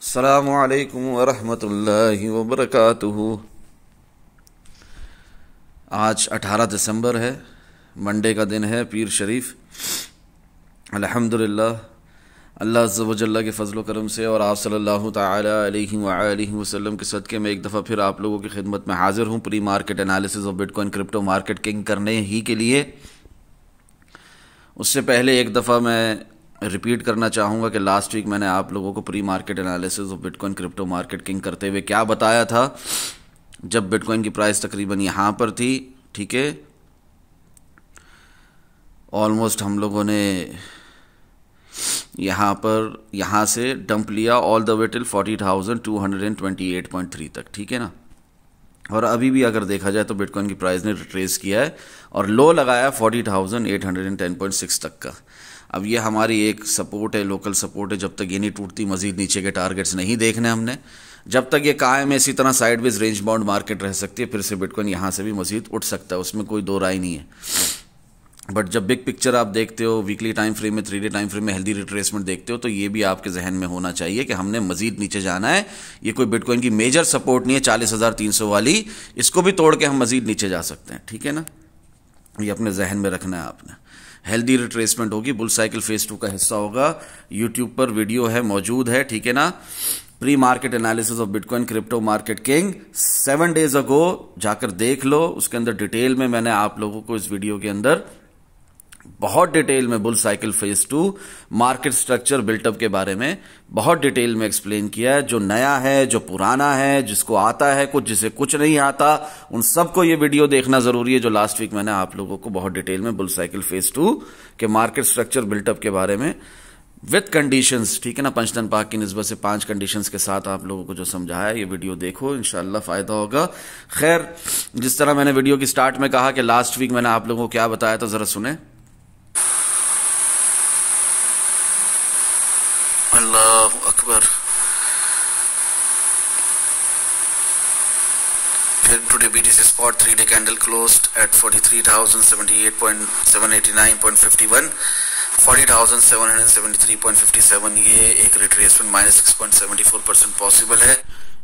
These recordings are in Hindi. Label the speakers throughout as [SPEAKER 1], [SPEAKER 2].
[SPEAKER 1] अस्सलामु अलैकुम वरहमतुल्लाहि वबरकातुहू। आज 18 दिसंबर है, मंडे का दिन है, पीर शरीफ। अल्हम्दुलिल्लाह, अल्लाह अज़्ज़ व जल्ला के फ़ज़्ल व करम से और आप सल्लल्लाहु तआला अलैहि व आलिहि वसल्लम के सदक़े में एक दफ़ा फिर आप लोगों की खिदमत में हाज़िर हूँ pre market analysis of bitcoin crypto market king करने ही के लिए। उससे पहले एक दफ़ा मैं रिपीट करना चाहूँगा कि लास्ट वीक मैंने आप लोगों को pre market analysis of bitcoin crypto market king करते हुए क्या बताया था। जब बिटकॉइन की प्राइस तकरीबन यहाँ पर थी, ठीक है, ऑलमोस्ट हम लोगों ने यहाँ से डंप लिया ऑल द वे टिल 40,228.3 तक, ठीक है ना। और अभी भी अगर देखा जाए तो बिटकॉइन की प्राइस ने रिट्रेस किया है और लो लगाया 40,810.6 तक का। अब ये हमारी एक सपोर्ट है, लोकल सपोर्ट है। जब तक ये नहीं टूटती मजीद नीचे के टारगेट्स नहीं देखने हमने। जब तक ये कायम है इसी तरह साइडवेज रेंज बाउंड मार्केट रह सकती है। फिर से बिटकॉइन यहाँ से भी मजीद उठ सकता है, उसमें कोई दो राय नहीं है। बट जब बिग पिक्चर आप देखते हो, वीकली टाइम फ्रेम में, 3 डे टाइम फ्रेम में हेल्दी रिट्रेसमेंट देखते हो, तो ये भी आपके जहन में होना चाहिए कि हमने मजीद नीचे जाना है। ये कोई बिटकॉइन की मेजर सपोर्ट नहीं है 40,300 वाली, इसको भी तोड़ के हम मजीद नीचे जा सकते हैं, ठीक है ना। ये अपने जहन में रखना है आपने। हेल्दी रिट्रेसमेंट होगी, बुल साइकिल फेज 2 का हिस्सा होगा। यूट्यूब पर वीडियो है, मौजूद है, ठीक है ना। Pre market analysis of bitcoin crypto market king 7 days ago जाकर देख लो। उसके अंदर डिटेल में मैंने आप लोगों को इस वीडियो के अंदर बहुत डिटेल में bull cycle phase 2 market structure built up के बारे में बहुत डिटेल में एक्सप्लेन किया है। जो नया है, जो पुराना है, जिसको आता है कुछ, जिसे कुछ नहीं आता, उन सबको ये वीडियो देखना जरूरी है। जो लास्ट वीक मैंने आप लोगों को बहुत डिटेल में बुल साइकिल फेज 2 के मार्केट स्ट्रक्चर बिल्टअप के बारे में विथ कंडीशंस, ठीक है ना, पंचतन पाक की निस्बत से 5 कंडीशंस के साथ आप लोगों को जो समझाया है, ये वीडियो देखो, इंशाल्लाह फायदा होगा। खैर, जिस तरह मैंने वीडियो की स्टार्ट में कहा कि लास्ट वीक मैंने आप लोगों को क्या बताया था, जरा सुने। अल्लाहु अकबर। फिर today BTC spot 3 day candle closed eight 43,078.789.51, 40,773.57। ये एक रिट्रेसमेंट -6.74% पॉसिबल है।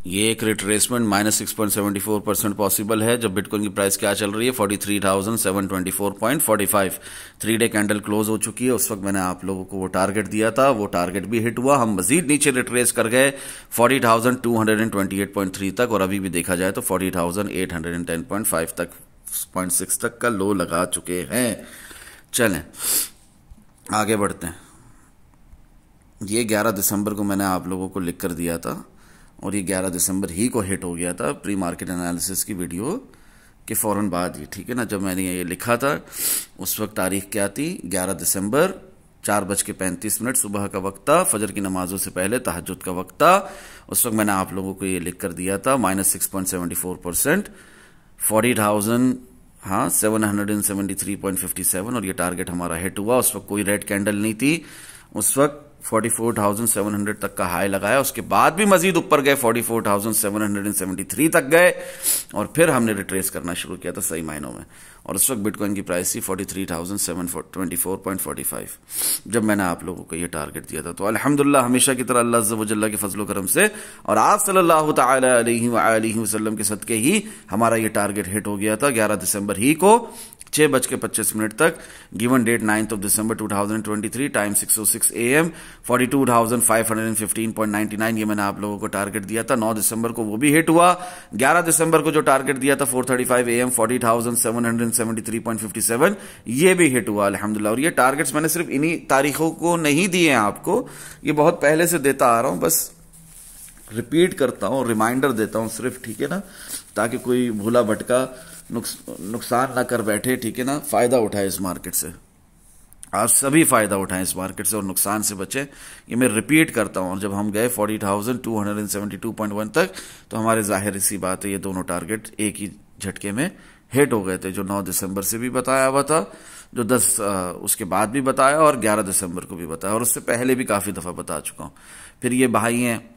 [SPEAKER 1] ये एक रिट्रेसमेंट -6.74% पॉसिबल है। जब बिटकॉइन की प्राइस क्या चल रही है, 43,724.45। 3 डे कैंडल क्लोज हो चुकी है। उस वक्त मैंने आप लोगों को वो टारगेट दिया था, वो टारगेट भी हिट हुआ। हम मजीद नीचे रिट्रेस कर गए 40,228.3 तक, और अभी भी देखा जाए तो 40,810.5 तक, 0.6 तक का लो लगा चुके हैं। चलें आगे बढ़ते हैं। ये 11 दिसंबर को मैंने आप लोगों को लिख कर दिया था और ये 11 दिसंबर ही को हिट हो गया था प्री मार्केट एनालिसिस की वीडियो के फौरन बाद ही, ठीक है ना। जब मैंने ये लिखा था उस वक्त तारीख क्या थी, 11 दिसंबर, 4:35 सुबह का वक्त था, फजर की नमाजों से पहले तहज्जुद का वक्त था। उस वक्त मैंने आप लोगों को ये लिख कर दिया था -6.74%, 40,773.57, और ये टारगेट हमारा हिट हुआ। उस वक्त कोई रेड कैंडल नहीं थी। उस वक्त 44,700 तक का हाई लगाया, उसके बाद भी मजीद ऊपर गए, 44,773 तक गए, और फिर हमने रिट्रेस करना शुरू किया था सही मायनों में। और उस वक्त बिटकॉइन की प्राइस थी 43,724.45 जब मैंने आप लोगों को ये टारगेट दिया था। तो अल्हम्दुलिल्लाह, हमेशा की तरह अल्लाह अज़्ज़ व जल्ला के फजल करम से और आप सल्लल्लाहु तआला अलैहि व आलिहि वसल्लम के सदके ही हमारा ये टारगेट हिट हो गया था 11 दिसंबर ही को 6:25 तक। Given date 9 December 2023, time 6:06 AM, 42,515.99 ये मैंने आप लोगों को टारगेट दिया था। 9 दिसंबर को वो भी हिट हुआ। 11 दिसंबर को जो टारगेट दिया था 4:35 AM, 40,773.57 ये भी हिट हुआ अल्हम्दुलिल्लाह। और ये टारगेट्स मैंने सिर्फ इन्हीं तारीखों को नहीं दिए हैं आपको, ये बहुत पहले से देता आ रहा हूं, बस रिपीट करता हूं, रिमाइंडर देता हूं सिर्फ, ठीक है ना, ताकि कोई भूला भटका नुकसान ना कर बैठे, ठीक है ना। फायदा उठाए इस मार्केट से, आप सभी फायदा उठाएं इस मार्केट से और नुकसान से बचें। ये मैं रिपीट करता हूं। और जब हम गए 40,272.1 तक, तो हमारे जाहिर सी बात है ये दोनों टारगेट एक ही झटके में हिट हो गए थे। जो 9 दिसंबर से भी बताया हुआ था, जो 10 उसके बाद भी बताया, और 11 दिसंबर को भी बताया, और उससे पहले भी काफी दफा बता चुका हूं। फिर ये भाई हैं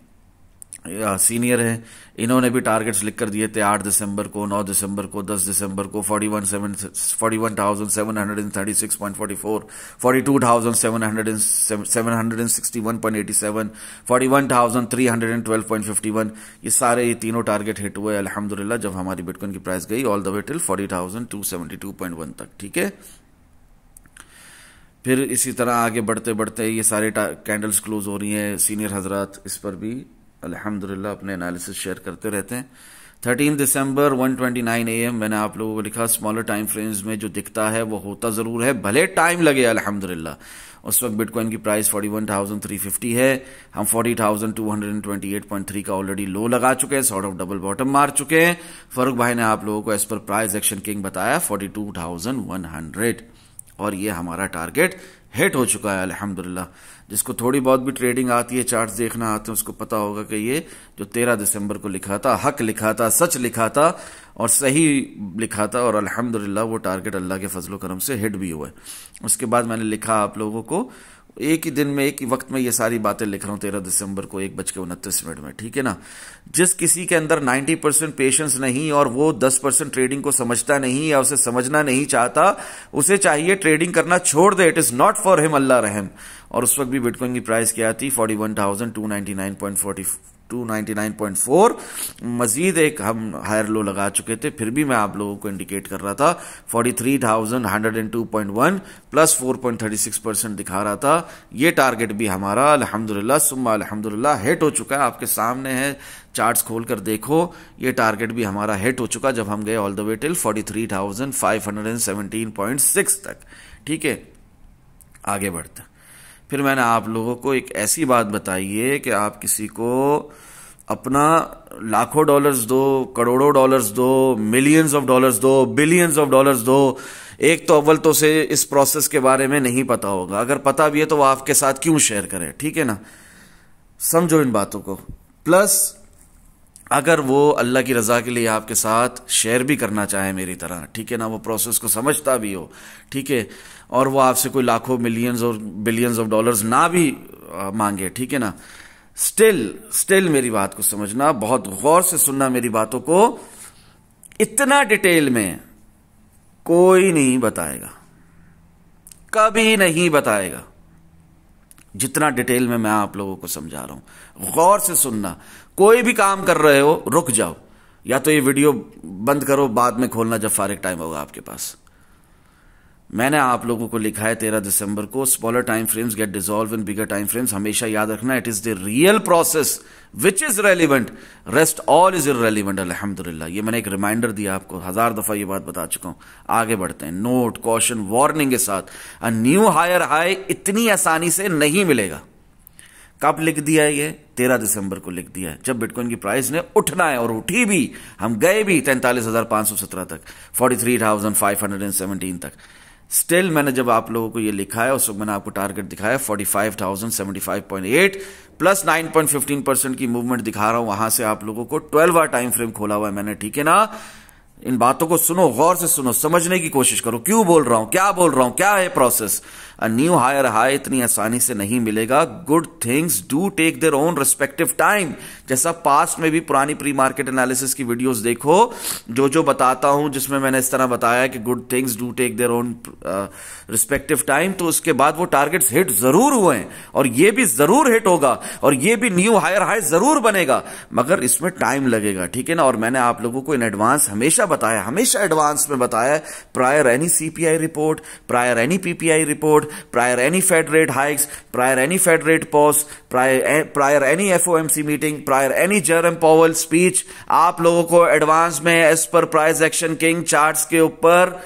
[SPEAKER 1] सीनियर हैं, इन्होंने भी टारगेट्स लिख कर दिए थे 8 दिसंबर को, 9 दिसंबर को, 10 दिसंबर को 41,736.44, 42,761.87, 41,312.51, ये सारे ये तीनों टारगेट हिट हुए अल्हम्दुलिल्लाह जब हमारी बिटकॉइन की प्राइस गई ऑल द वे टिल 40,272.1 तक। ठीक है, फिर इसी तरह आगे बढ़ते बढ़ते ये सारे कैंडल्स क्लोज हो रही हैं। सीनियर हजरात इस पर भी अल्हम्दुलिल्लाह अपने एनालिसिस शेयर करते रहते हैं। 13 दिसंबर 1:29 AM मैंने आप लोगों को लिखा स्मॉलर टाइम फ्रेम्स में जो दिखता है वो होता जरूर है, भले टाइम लगे। अल्हम्दुलिल्लाह उस वक्त बिटकॉइन की प्राइस 41,350 है, हम 40,228.3 का ऑलरेडी लो लगा चुके हैं, सॉर्ट ऑफ डबल बॉटम मार चुके हैं। फारूक भाई ने आप लोगों को as per price action king बताया 42,100 और ये हमारा टारगेट हिट हो चुका है अल्हम्दुलिल्लाह। जिसको थोड़ी बहुत भी ट्रेडिंग आती है, चार्ट्स देखना आते हैं, उसको पता होगा कि ये जो 13 दिसंबर को लिखा था, हक लिखा था, सच लिखा था और सही लिखा था और अल्हम्दुलिल्लाह वो टारगेट अल्लाह के फजलो करम से हिट भी हुआ है। उसके बाद मैंने लिखा आप लोगों को एक ही दिन में, एक ही वक्त में ये सारी बातें लिख रहा हूं 13 दिसंबर को 1:29 में। ठीक है ना, जिस किसी के अंदर 90% पेशेंस नहीं और वो 10% ट्रेडिंग को समझता नहीं या उसे समझना नहीं चाहता, उसे चाहिए ट्रेडिंग करना छोड़ दे। It is not for him, Allah रहम। और उस वक्त भी बिटकॉइन की प्राइस क्या थी 41,299.4, मजीद एक हम हायर लो लगा चुके थे, फिर भी मैं आप लोगों को इंडिकेट कर रहा था 43,102.1 प्लस 4.36% दिखा रहा था। ये टारगेट भी हमारा अल्हम्दुलिल्लाह सुम्मा अल्हम्दुलिल्लाह हिट हो चुका है। आपके सामने है, चार्ट्स खोलकर देखो, ये टारगेट भी हमारा हिट हो चुका जब हम गए ऑल द वे टिल 43,517.6 तक। ठीक है, आगे बढ़ते। फिर मैंने आप लोगों को एक ऐसी बात बताई है कि आप किसी को अपना लाखों डॉलर्स दो, करोड़ों डॉलर्स दो, मिलियंस ऑफ डॉलर्स दो, बिलियंस ऑफ डॉलर्स दो, एक तो अव्वल तो से इस प्रोसेस के बारे में नहीं पता होगा। अगर पता भी है तो वो आपके साथ क्यों शेयर करें? ठीक है ना, समझो इन बातों को। प्लस अगर वो अल्लाह की रजा के लिए आपके साथ शेयर भी करना चाहे मेरी तरह, ठीक है ना, वो प्रोसेस को समझता भी हो, ठीक है, और वो आपसे कोई लाखों मिलियंस और बिलियंस ऑफ डॉलर्स ना भी मांगे, ठीक है ना, स्टिल मेरी बात को समझना, बहुत गौर से सुनना मेरी बातों को। इतना डिटेल में कोई नहीं बताएगा, कभी नहीं बताएगा जितना डिटेल में मैं आप लोगों को समझा रहा हूं। गौर से सुनना। कोई भी काम कर रहे हो रुक जाओ, या तो ये वीडियो बंद करो, बाद में खोलना जब फारिग टाइम होगा आपके पास। मैंने आप लोगों को लिखा है 13 दिसंबर को smaller time frames get dissolve in bigger time frames. हमेशा याद रखना, it is the real process which is relevant, rest all is irrelevant. अल्हम्दुलिल्लाह ये मैंने एक रिमाइंडर दिया आपको, 1000 दफा ये बात बता चुका हूं। आगे बढ़ते हैं, नोट, कॉशन, वार्निंग के साथ। अ न्यू हायर हाई इतनी आसानी से नहीं मिलेगा। कब लिख दिया है ये? 13 दिसंबर को लिख दिया है, जब बिटकॉइन की प्राइस ने उठना है, और उठी भी, हम गए भी 43,517 तक, 43,517 तक। स्टिल मैंने जब आप लोगों को ये लिखा है उस वक्त मैंने आपको टारगेट दिखाया 45,075.8 प्लस 9.15% की मूवमेंट दिखा रहा हूं। वहां से आप लोगों को 12 आवर टाइम फ्रेम खोला हुआ है मैंने, ठीक है ना। इन बातों को सुनो, गौर से सुनो, समझने की कोशिश करो, क्यों बोल रहा हूं, क्या बोल रहा हूं, क्या है process. A new higher high इतनी आसानी से नहीं मिलेगा। Good things do take their own respective time. जैसा पास्ट में भी पुरानी प्री मार्केट एनालिसिस की वीडियोस देखो, जो बताता हूं, जिसमें मैंने इस तरह बताया कि good things do take their own respective time, तो उसके बाद वो टारगेट्स हिट जरूर हुए हैं, और ये भी जरूर हिट होगा, और ये भी न्यू हायर हाई जरूर बनेगा, मगर इसमें टाइम लगेगा, ठीक है ना। और मैंने आप लोगों को इन एडवांस हमेशा बताया, हमेशा एडवांस में बताया, prior any CPI report, prior any PPI report, prior any Fed rate hikes, prior any Fed rate pause, prior any FOMC meeting, prior any Jerome Powell speech, आप लोगों को एडवांस में as per price action king charts के ऊपर,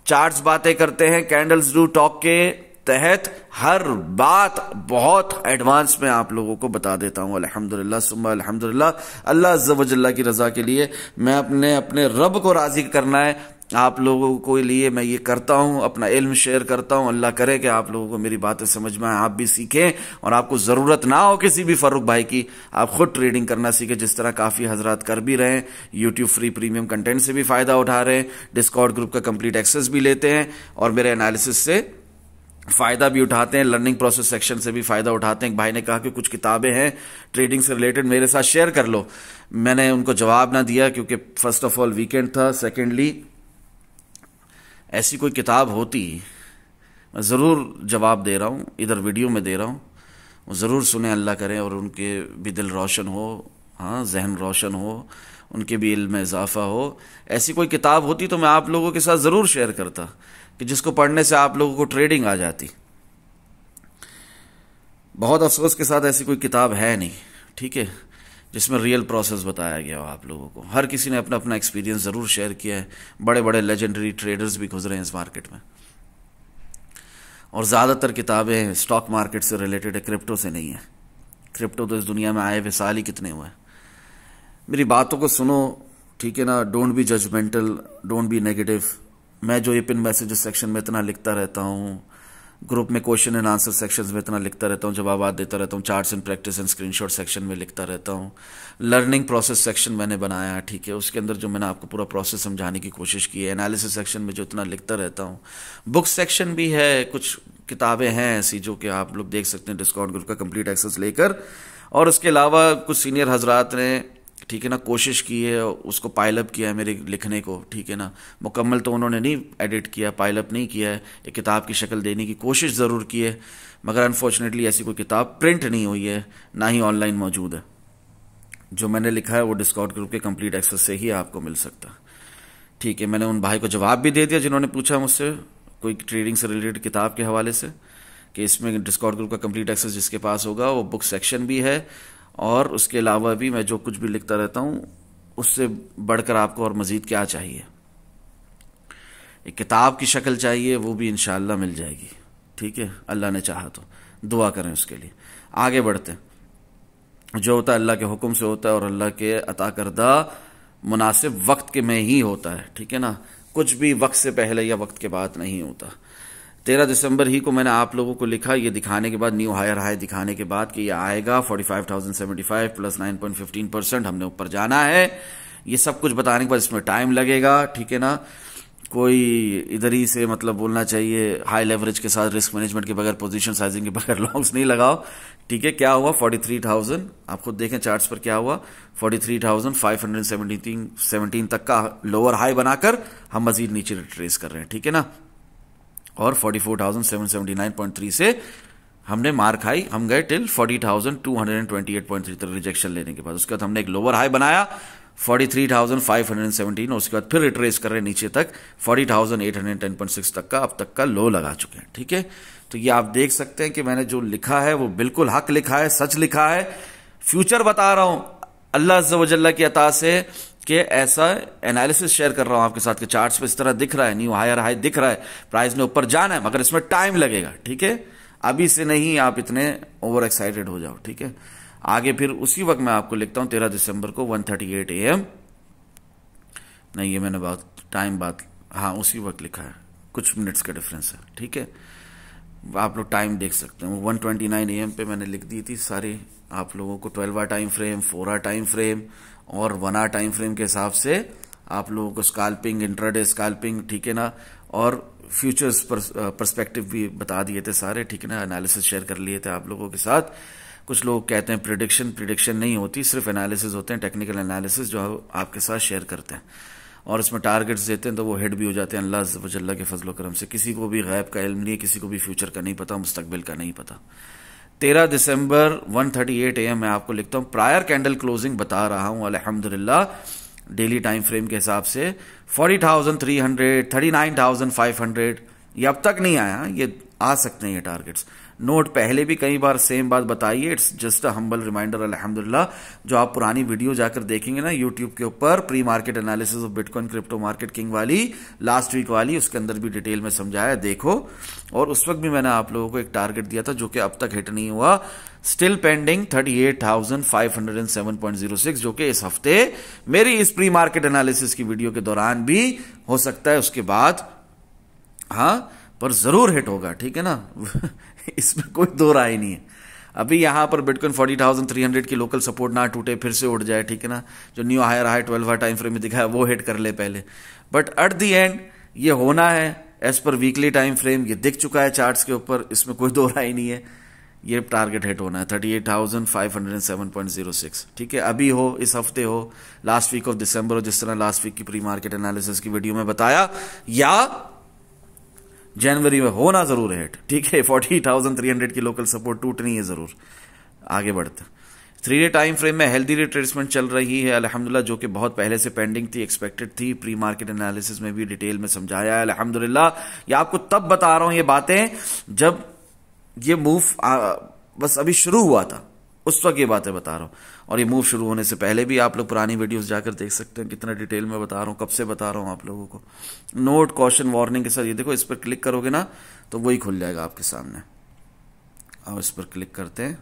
[SPEAKER 1] चार्ट्स बातें करते हैं कैंडल्स डू टॉक के तहत, हर बात बहुत एडवांस में आप लोगों को बता देता हूं। अल्हम्दुलिल्लाह सुम्मा अल्हम्दुलिल्लाह, अल्लाह अज़्ज़ व जल्ला की रजा के लिए, मैं अपने रब को राजी करना है, आप लोगों को लिए मैं ये करता हूं, अपना इल्म शेयर करता हूं। अल्लाह करे कि आप लोगों को मेरी बातें समझ में आए, आप भी सीखें, और आपको जरूरत ना हो किसी भी फारूक भाई की, आप खुद ट्रेडिंग करना सीखें, जिस तरह काफी हजरात कर भी रहे हैं। यूट्यूब फ्री प्रीमियम कंटेंट से भी फायदा उठा रहे हैं, डिस्कॉर्ड ग्रुप का कंप्लीट एक्सेस भी लेते हैं, और मेरे एनालिसिस से फ़ायदा भी उठाते हैं, लर्निंग प्रोसेस सेक्शन से भी फ़ायदा उठाते हैं। एक भाई ने कहा कि कुछ किताबें हैं ट्रेडिंग से रिलेटेड, मेरे साथ शेयर कर लो। मैंने उनको जवाब ना दिया क्योंकि फर्स्ट ऑफ ऑल वीकेंड था, सेकेंडली ऐसी कोई किताब होती मैं ज़रूर जवाब दे रहा हूँ, इधर वीडियो में दे रहा हूँ, वो ज़रूर सुने, अल्लाह करे और उनके भी दिल रोशन हो, हाँ जहन रोशन हो, उनके भी इल्म में इजाफा हो। ऐसी कोई किताब होती तो मैं आप लोगों के साथ ज़रूर शेयर करता कि जिसको पढ़ने से आप लोगों को ट्रेडिंग आ जाती। बहुत अफसोस के साथ ऐसी कोई किताब है नहीं, ठीक है, जिसमें रियल प्रोसेस बताया गया हो आप लोगों को। हर किसी ने अपना अपना एक्सपीरियंस ज़रूर शेयर किया है, बड़े बड़े लेजेंडरी ट्रेडर्स भी गुजरे हैं इस मार्केट में, और ज़्यादातर किताबें स्टॉक मार्केट से रिलेटेड है, क्रिप्टो से नहीं है। क्रिप्टो तो इस दुनिया में आए हुए साल ही कितने हुए हैं। मेरी बातों को सुनो, ठीक है ना, don't be judgmental, don't be negative. मैं जो ये पिन मैसेजेस सेक्शन में इतना लिखता रहता हूँ, ग्रुप में क्वेश्चन एंड आंसर सेक्शंस में इतना लिखता रहता हूँ, जवाब देता रहता हूँ, charts and practice and screenshot section में लिखता रहता हूँ, लर्निंग प्रोसेस सेक्शन मैंने बनाया, ठीक है, उसके अंदर जो मैंने आपको पूरा प्रोसेस समझाने की कोशिश की है, एनालिसिस सेक्शन में जो इतना लिखता रहता हूँ, बुक सेक्शन भी है, कुछ किताबें हैं ऐसी जो कि आप लोग देख सकते हैं डिस्काउंट ग्रुप का कंप्लीट एक्सेस लेकर। और उसके अलावा कुछ सीनियर हजरात ने, ठीक है ना, कोशिश की है, उसको पाइलअप किया है मेरे लिखने को, ठीक है ना, मुकम्मल तो उन्होंने नहीं एडिट किया, पाइलअप नहीं किया है, एक किताब की शक्ल देने की कोशिश ज़रूर की है, मगर अनफॉर्चुनेटली ऐसी कोई किताब प्रिंट नहीं हुई है, ना ही ऑनलाइन मौजूद है। जो मैंने लिखा है वो डिस्काउंट ग्रुप के कंप्लीट एक्सेस से ही आपको मिल सकता, ठीक है। मैंने उन भाई को जवाब भी दे दिया जिन्होंने पूछा मुझसे कोई ट्रेडिंग से रिलेटेड किताब के हवाले से, कि इसमें डिस्काउंट ग्रुप का कंप्लीट एक्सेस जिसके पास होगा वो बुक सेक्शन भी है, और उसके अलावा भी मैं जो कुछ भी लिखता रहता हूँ उससे बढ़कर आपको और मज़ीद क्या चाहिए। एक किताब की शक्ल चाहिए, वो भी इंशाअल्लाह मिल जाएगी, ठीक है, अल्लाह ने चाहा तो। दुआ करें उसके लिए। आगे बढ़ते हैं। जो होता है अल्लाह के हुक्म से होता है और अल्लाह के अता करदा मुनासिब वक्त के में ही होता है, ठीक है ना, कुछ भी वक्त से पहले या वक्त के बाद नहीं होता। 13 दिसंबर ही को मैंने आप लोगों को लिखा, ये दिखाने के बाद, न्यू हायर हाई दिखाने के बाद कि ये आएगा 45,075 प्लस 9.15%, हमने ऊपर जाना है। ये सब कुछ बताने के बाद इसमें टाइम लगेगा, ठीक है ना, कोई इधर ही से मतलब बोलना चाहिए हाई लेवरेज के साथ, रिस्क मैनेजमेंट के बगैर, पोजीशन साइजिंग के बगैर लॉन्ग्स नहीं लगाओ, ठीक है। क्या हुआ 43,000, आप खुद देखें चार्ट्स पर क्या हुआ, 43,517 तक का लोअर हाई बनाकर हम मजीद नीचे रिट्रेस कर रहे हैं, ठीक है ना, और 44,779.3 से हमने मार्क हाई, हम गए टिल 40,228.3 तक रिजेक्शन लेने के बाद। उसके बाद हमने एक लोअर हाई बनाया 43,517, और उसके बाद फिर रिट्रेस कर रहे नीचे तक 40,810.6 तक का अब तक का लो लगा चुके हैं, ठीक है। तो ये आप देख सकते हैं कि मैंने जो लिखा है वो बिल्कुल हक लिखा है, सच लिखा है, फ्यूचर बता रहा हूं अल्लाह अज़्ज़ा व जल्ला की अता से, कि ऐसा एनालिसिस शेयर कर रहा हूं आपके साथ कि चार्ट्स पे इस तरह दिख रहा है, न्यू हायर हाई दिख रहा है, प्राइस ने ऊपर जाना है, मगर इसमें टाइम लगेगा, ठीक है। अभी से नहीं आप इतने ओवर एक्साइटेड हो जाओ, ठीक है। आगे फिर उसी वक्त मैं आपको लिखता हूं 13 दिसंबर को 1:38 AM, नहीं ये मैंने बात हाँ उसी वक्त लिखा है, कुछ मिनट्स का डिफरेंस है, ठीक है, आप लोग टाइम देख सकते हैं। 1:29 AM पे मैंने लिख दी थी सारी आप लोगों को, 12 hour time frame, 4 hour time frame और 1 आवर टाइम फ्रेम के हिसाब से आप लोगों को स्कैल्पिंग, इंट्राडे स्कैल्पिंग, ठीक है ना, और फ्यूचर्स पर्सपेक्टिव भी बता दिए थे सारे, ठीक है ना, एनालिसिस शेयर कर लिए थे आप लोगों के साथ। कुछ लोग कहते हैं प्रिडिक्शन नहीं होती, सिर्फ एनालिसिस होते हैं, टेक्निकल एनालिसिस जो आपके साथ शेयर करते हैं, और इसमें टारगेट्स देते हैं तो वो हिट भी हो जाते हैं अल्लाह अज़्ज़ा व जल्ला के फजल करम से। किसी को भी गैब का इल्म नहीं है, किसी को भी फ्यूचर का नहीं पता, मुस्तकबिल का नहीं पता। 13 दिसंबर 1:38 AM मैं आपको लिखता हूं, प्रायर कैंडल क्लोजिंग बता रहा हूं अल्हम्दुलिल्लाह डेली टाइम फ्रेम के हिसाब से 40,300, 39,500, ये अब तक नहीं आया, ये आ सकते हैं ये टारगेट्स। नोट पहले भी कई बार सेम बात बताई है, it's just a humble reminder अल्हम्दुलिल्लाह। जो आप पुरानी वीडियो जाकर देखेंगे ना यूट्यूब के ऊपर, pre market analysis of bitcoin crypto market king वाली, लास्ट वीक वाली, उसके अंदर भी डिटेल में समझाया, देखो। और उस वक्त भी मैंने आप लोगों को एक टारगेट दिया था जो कि अब तक हिट नहीं हुआ, स्टिल पेंडिंग 38,507.06, जो कि इस हफ्ते मेरी इस प्री मार्केट एनालिसिस की वीडियो के दौरान भी हो सकता है, उसके बाद, हाँ, पर जरूर हिट होगा, ठीक है ना इसमें कोई दो राय नहीं है। अभी यहां पर बिटकॉइन 40,300 की लोकल सपोर्ट ना टूटे, फिर से उठ जाए, ठीक है ना, जो new higher high 12 hour time frame में दिखा है वो हिट कर ले पहले, बट एट द एंड ये होना है, as per weekly time frame, ये दिख चुका है चार्ट्स के ऊपर, इसमें कोई दो राय नहीं है, ये टारगेट हिट होना है 38,507.06। ठीक है, अभी हो, इस हफ्ते हो, लास्ट वीक ऑफ दिसंबर हो, जिस तरह लास्ट वीक की प्री मार्केट एनालिसिस की वीडियो में बताया, या जनवरी में होना जरूर है हिट। ठीक है, 40,300 की लोकल सपोर्ट टूटनी है जरूर। आगे बढ़ते 3 डे टाइम फ्रेम में हेल्दी रिट्रेसमेंट चल रही है अल्हम्दुलिल्लाह, जो कि बहुत पहले से पेंडिंग थी, एक्सपेक्टेड थी, प्री मार्केट एनालिसिस में भी डिटेल में समझाया है अल्हम्दुलिल्लाह। ये आपको तब बता रहा हूं ये बातें जब ये मूव बस अभी शुरू हुआ था, उस वक्त ये बातें बता रहा हूं, और ये मूव शुरू होने से पहले भी आप लोग पुरानी वीडियोस जाकर देख सकते हैं कितना डिटेल में बता रहा हूं, कब से बता रहा हूं आप लोगों को, नोट कॉशन वार्निंग के साथ। ये देखो, इस पर क्लिक करोगे ना तो वही खुल जाएगा आपके सामने। अब इस पर क्लिक करते हैं,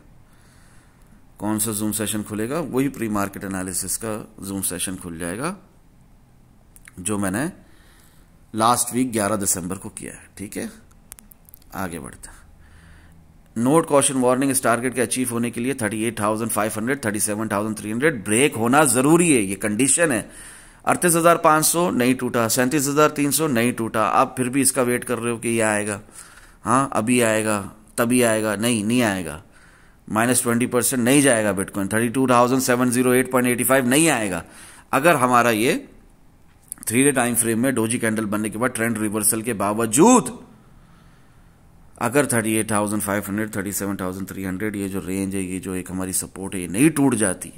[SPEAKER 1] कौन सा जूम सेशन खुलेगा, वही प्री मार्केट एनालिसिस का जूम सेशन खुल जाएगा जो मैंने लास्ट वीक 11 दिसंबर को किया है। ठीक है, आगे बढ़ते हैं। नोट कॉशन वार्निंग, इस टारगेट के अचीव होने के लिए 38,500, 37,300 ब्रेक होना जरूरी है, ये कंडीशन है। 38,500 नहीं टूटा, 37,300 नहीं टूटा, आप फिर भी इसका वेट कर रहे हो कि ये आएगा, हाँ अभी आएगा, तभी आएगा, नहीं आएगा। -20% नहीं जाएगा बिटकॉइन, 32,708.85 नहीं आएगा। अगर हमारा ये 3 डे टाइम फ्रेम में डोजी कैंडल बनने के बाद ट्रेंड रिवर्सल के बावजूद अगर 38,500, 37,300 ये जो रेंज है, ये जो एक हमारी सपोर्ट है, ये नहीं टूट जाती,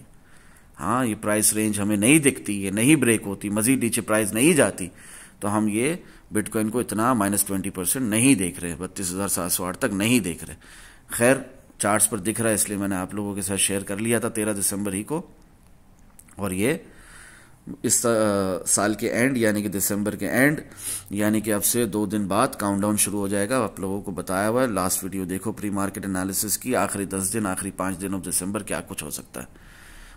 [SPEAKER 1] हाँ ये प्राइस रेंज हमें नहीं दिखती, ये नहीं ब्रेक होती, मजीद नीचे प्राइस नहीं जाती, तो हम ये बिटकॉइन को इतना -20% नहीं देख रहे, 32,708 तक नहीं देख रहे। खैर, चार्ट्स पर दिख रहा है इसलिए मैंने आप लोगों के साथ शेयर कर लिया था 13 दिसंबर ही को, और ये इस साल के एंड यानी कि दिसंबर के एंड यानी कि अब से 2 दिन बाद काउंटडाउन शुरू हो जाएगा। आप लोगों को बताया हुआ है, लास्ट वीडियो देखो प्री मार्केट एनालिसिस की, आखिरी 10 दिन, आखिरी 5 दिन ऑफ दिसंबर क्या कुछ हो सकता है,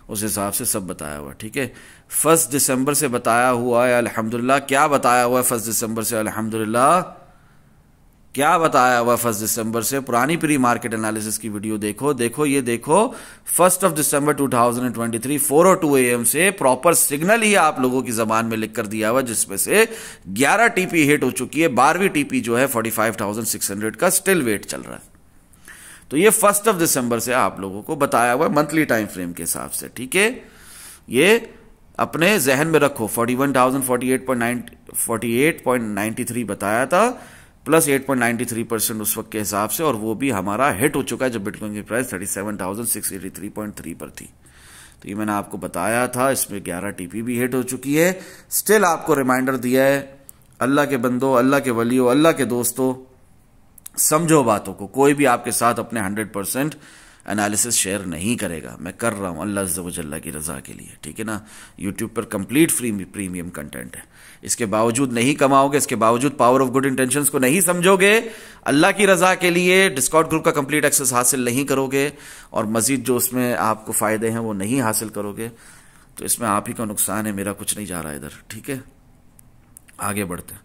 [SPEAKER 1] उस हिसाब से सब बताया हुआ। ठीक है, 1 दिसंबर से बताया हुआ है अल्हम्दुलिल्लाह। क्या बताया हुआ है 1 दिसंबर से अल्हम्दुलिल्लाह, क्या बताया हुआ 1 दिसंबर से? पुरानी प्री मार्केट एनालिसिस की वीडियो देखो, ये देखो 1 दिसंबर 2023 4:02 AM से प्रॉपर सिग्नल ही आप लोगों की जबान में लिख कर दिया हुआ, जिसमें से 11 टीपी हिट हो चुकी है, 12वीं टीपी जो है 45,600 का स्टिल वेट चल रहा है। तो ये 1 दिसंबर से आप लोगों को बताया हुआ मंथली टाइम फ्रेम के हिसाब से। ठीक है, ये अपने जहन में रखो, 48.93 बताया था, प्लस 8.93% उस वक्त के हिसाब से, और वो भी हमारा हिट हो चुका है जब बिटकॉइन की प्राइस 37,683.3 पर थी। तो ये मैंने आपको बताया था, इसमें 11 टीपी भी हिट हो चुकी है। स्टिल आपको रिमाइंडर दिया है, अल्लाह के बंदो, अल्लाह के वलियो, अल्लाह के दोस्तों, समझो बातों को। कोई भी आपके साथ अपने 100% एनालिसिस शेयर नहीं करेगा, मैं कर रहा हूं अल्लाह अज़्ज़ व जल्ला की रजा के लिए। ठीक है ना, यूट्यूब पर कंप्लीट फ्री प्रीमियम कंटेंट है, इसके बावजूद नहीं कमाओगे, इसके बावजूद पावर ऑफ गुड इंटेंशंस को नहीं समझोगे, अल्लाह की रजा के लिए डिस्कॉर्ड ग्रुप का कंप्लीट एक्सेस हासिल नहीं करोगे, और मजीद जो उसमें आपको फायदे हैं वो नहीं हासिल करोगे, तो इसमें आप ही का नुकसान है, मेरा कुछ नहीं जा रहा इधर। ठीक है, आगे बढ़ते हैं।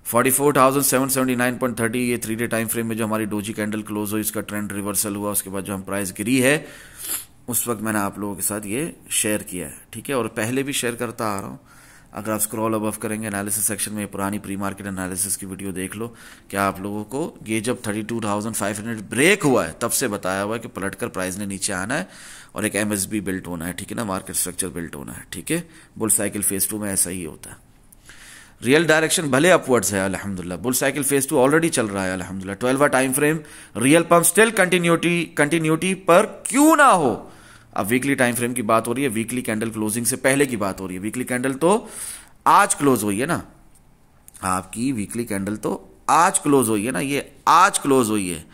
[SPEAKER 1] 44,779.30 ये 3 डे टाइम फ्रेम में जो हमारी डोजी कैंडल क्लोज हुई, इसका ट्रेंड रिवर्सल हुआ, उसके बाद जो हम प्राइस गिरी है, उस वक्त मैंने आप लोगों के साथ ये शेयर किया है। ठीक है, और पहले भी शेयर करता आ रहा हूं। अगर आप स्क्रॉल अबव करेंगे एनालिसिस सेक्शन में, पुरानी प्री मार्केट एनालिसिस की वीडियो देख लो, क्या आप लोगों को ये जब 32,500 ब्रेक हुआ है तब से बताया हुआ है कि पलटकर प्राइस ने नीचे आना है और एक MSB बिल्ट होना है। ठीक है ना, मार्केट स्ट्रक्चर बिल्ट होना है। ठीक है, बुल साइकिल फेज 2 में ऐसा ही होता है। रियल डायरेक्शन भले अपवर्ड्स है अल्हम्दुलिल्लाह, बुल साइकिल फेज 2 ऑलरेडी चल रहा है अल्हम्दुलिल्लाह। 12वां time frame, real pump still continuity पर क्यों ना हो। अब वीकली टाइम फ्रेम की बात हो रही है, वीकली कैंडल क्लोजिंग से पहले की बात हो रही है। वीकली कैंडल तो आज क्लोज हुई है ना, आपकी वीकली कैंडल तो आज क्लोज हुई है ना, ये आज क्लोज हुई है,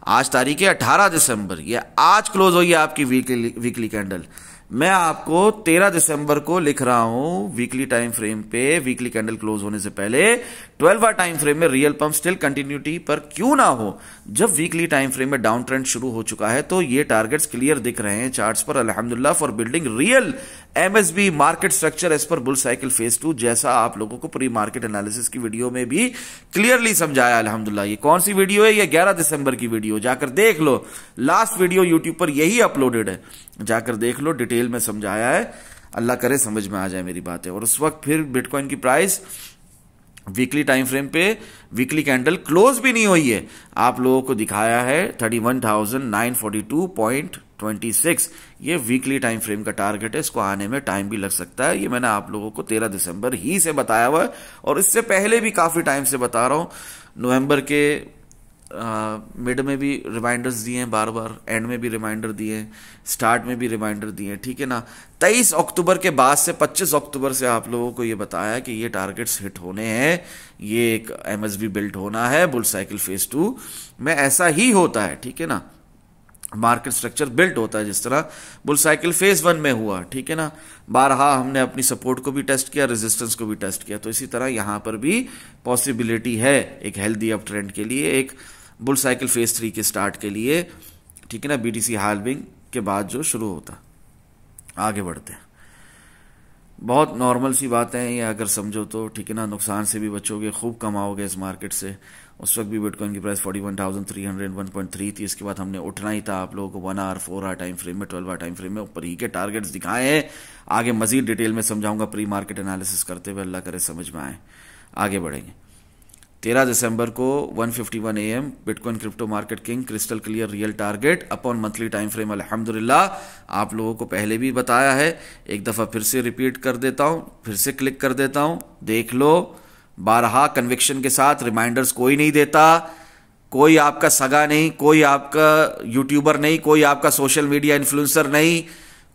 [SPEAKER 1] आज तारीख है 18 दिसंबर, ये आज क्लोज हुई है आपकी वीकली कैंडल। मैं आपको 13 दिसंबर को लिख रहा हूं वीकली टाइम फ्रेम पे, वीकली कैंडल क्लोज होने से पहले 12वां टाइम फ्रेम में रियल पंप स्टिल कंटिन्यूटी पर क्यों ना हो। जब वीकली टाइम फ्रेम में डाउन ट्रेंड शुरू हो चुका है तो ये टारगेट्स क्लियर दिख रहे हैं चार्ट्स पर अल्हम्दुलिल्लाह, for building real MSB market structure as per bull cycle phase 2, जैसा आप लोगों को प्री मार्केट एनालिसिस की वीडियो में भी क्लियरली समझाया अल्हम्दुलिल्लाह। ये कौन सी वीडियो है? ये 11 दिसंबर की वीडियो, जाकर देख लो, लास्ट वीडियो यूट्यूब पर यही अपलोडेड है, जाकर देख लो, डिटेल में समझाया है। अल्लाह करे समझ में आ जाए मेरी बातें। और उस वक्त फिर बिटकॉइन की प्राइस वीकली टाइम फ्रेम पे वीकली कैंडल क्लोज भी नहीं हुई है, आप लोगों को दिखाया है 31,942.26। ये वीकली टाइम फ्रेम का टारगेट है, इसको आने में टाइम भी लग सकता है। ये मैंने आप लोगों को 13 दिसंबर ही से बताया हुआ है और इससे पहले भी काफी टाइम से बता रहा हूं। नवंबर के मिड में भी रिमाइंडर्स दिए हैं, बार बार एंड में भी रिमाइंडर दिए हैं, स्टार्ट में भी रिमाइंडर दिए हैं, ठीक है ना। 23 अक्टूबर के बाद से 25 अक्टूबर से आप लोगों को ये बताया कि ये टारगेट्स हिट होने हैं, ये एक एमएसबी बिल्ट होना है बुल साइकिल फेज 2 में, ऐसा ही होता है, ठीक है ना। मार्केट स्ट्रक्चर बिल्ट होता है जिस तरह बुल साइकिल फेज 1 में हुआ, ठीक है ना। बारहा हमने अपनी सपोर्ट को भी टेस्ट किया, रेजिस्टेंस को भी टेस्ट किया, तो इसी तरह यहां पर भी पॉसिबिलिटी है एक हेल्दी अप ट्रेंड के लिए, एक बुल साइकिल फेज 3 के स्टार्ट के लिए, ठीक है ना। बीटीसी हाल्विंग के बाद जो शुरू होता। आगे बढ़ते हैं, बहुत नॉर्मल सी बातें हैं ये, अगर समझो तो, ठीक है ना। नुकसान से भी बचोगे, खूब कमाओगे इस मार्केट से। उस वक्त भी बिटकॉइन की प्राइस 41,301.3 थी, इसके बाद हमने उठना ही था आप लोगों को 1 आवर 4 आवर टाइम फ्रेम में, 12 आवर टाइम फ्रेम में ऊपर ही के टारगेट्स दिखाए हैं। आगे मजीद डिटेल में समझाऊंगा प्री मार्केट एनालिसिस करते हुए, अल्लाह करे समझ में आए। आगे बढ़ेंगे। 13 दिसंबर को 1:51 AM bitcoin crypto market king crystal clear real target upon monthly time frame. अल्हम्दुलिल्लाह आप लोगों को पहले भी बताया है, एक दफा फिर से रिपीट कर देता हूं, फिर से क्लिक कर देता हूं, देख लो। बारहा कन्विक्शन के साथ रिमाइंडर्स कोई नहीं देता, कोई आपका सगा नहीं, कोई आपका यूट्यूबर नहीं, कोई आपका सोशल मीडिया इन्फ्लुएंसर नहीं,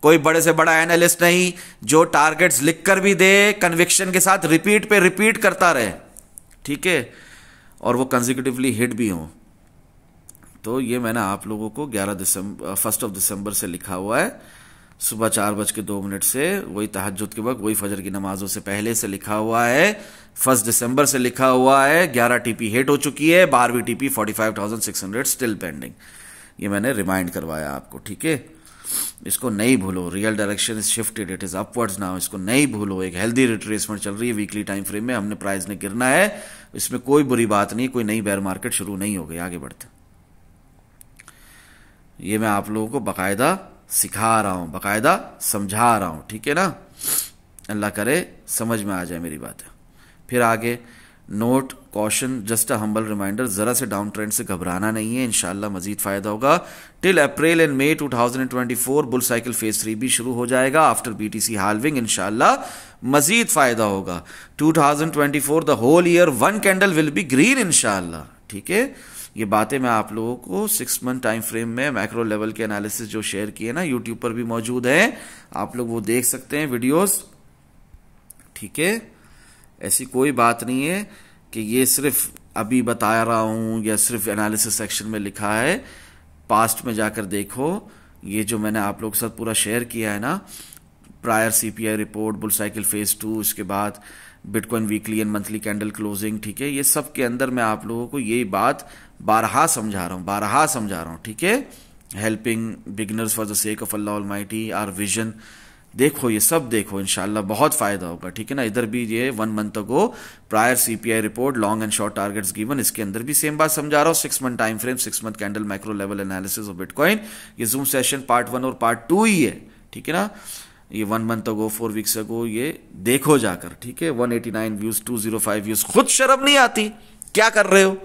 [SPEAKER 1] कोई बड़े से बड़ा एनालिस्ट नहीं, जो टारगेट्स लिखकर भी दे कन्विक्शन के साथ रिपीट पे रिपीट करता रहे, ठीक है, और वो कंसेक्यूटिवली हिट भी हो। तो ये मैंने आप लोगों को 1 दिसंबर से लिखा हुआ है, सुबह 4:02 से, वही तहज्जुद के वक्त, वही फजर की नमाजों से पहले से लिखा हुआ है। 1 दिसंबर से लिखा हुआ है, 11 टीपी हिट हो चुकी है, 12वीं टीपी 45,600 स्टिल पेंडिंग। ये मैंने रिमाइंड करवाया आपको, ठीक है। इसको नहीं भूलो, real direction is shifted, it is upwards now, इसको नहीं भूलो। एक हेल्दी रिट्रेसमेंट चल रही है वीकली टाइम फ्रेम में, हमने प्राइस ने गिरना है, इसमें कोई बुरी बात नहीं, कोई नई बेयर मार्केट शुरू नहीं हो गई। आगे बढ़ते, ये मैं आप लोगों को बाकायदा सिखा रहा हूं, बाकायदा समझा रहा हूं, ठीक है ना। अल्लाह करे समझ में आ जाए मेरी बातें। फिर आगे, note caution, just a humble reminder, जरा से डाउन ट्रेंड से घबराना नहीं है, इंशाल्लाह मजीद फायदा होगा। Till April and May 2024 bull cycle phase 3 भी शुरू हो जाएगा आफ्टर बीटीसी हाल्विंग, इंशाल्लाह मजीद फायदा होगा। 2024 the whole year 1 candle will be green इंशाल्लाह, ठीक है। ये बातें मैं आप लोगों को 6 मंथ टाइम फ्रेम में मैक्रो लेवल के एनालिसिस जो शेयर किए ना, यूट्यूब पर भी मौजूद है, आप लोग वो देख सकते हैं वीडियोस, ठीक है। ऐसी कोई बात नहीं है कि ये सिर्फ अभी बता रहा हूं या सिर्फ एनालिसिस सेक्शन में लिखा है, पास्ट में जाकर देखो। ये जो मैंने आप लोगों के साथ पूरा शेयर किया है ना, prior CPI report, bull cycle phase 2, इसके बाद bitcoin weekly and monthly candle closing, ठीक है, ये सब के अंदर मैं आप लोगों को यही बात बारहा समझा रहा हूं, ठीक है। Helping beginners for the sake of Allah almighty, our vision, देखो ये सब देखो, इंशाल्लाह बहुत फायदा होगा, ठीक है ना। इधर भी ये 1 month ago prior CPI report, long and short targets given, इसके अंदर भी सेम बात समझा रहा हूं। 6 month time frame, 6 month candle macro level analysis of bitcoin, ये जूम सेशन पार्ट 1 और पार्ट 2 ही है, ठीक है ना। ये 1 मंथ अगो, 4 वीक्स अगो, ये देखो जाकर, ठीक है। 189 व्यूज, 205 व्यूज, खुद शर्म नहीं आती? क्या कर रहे हो?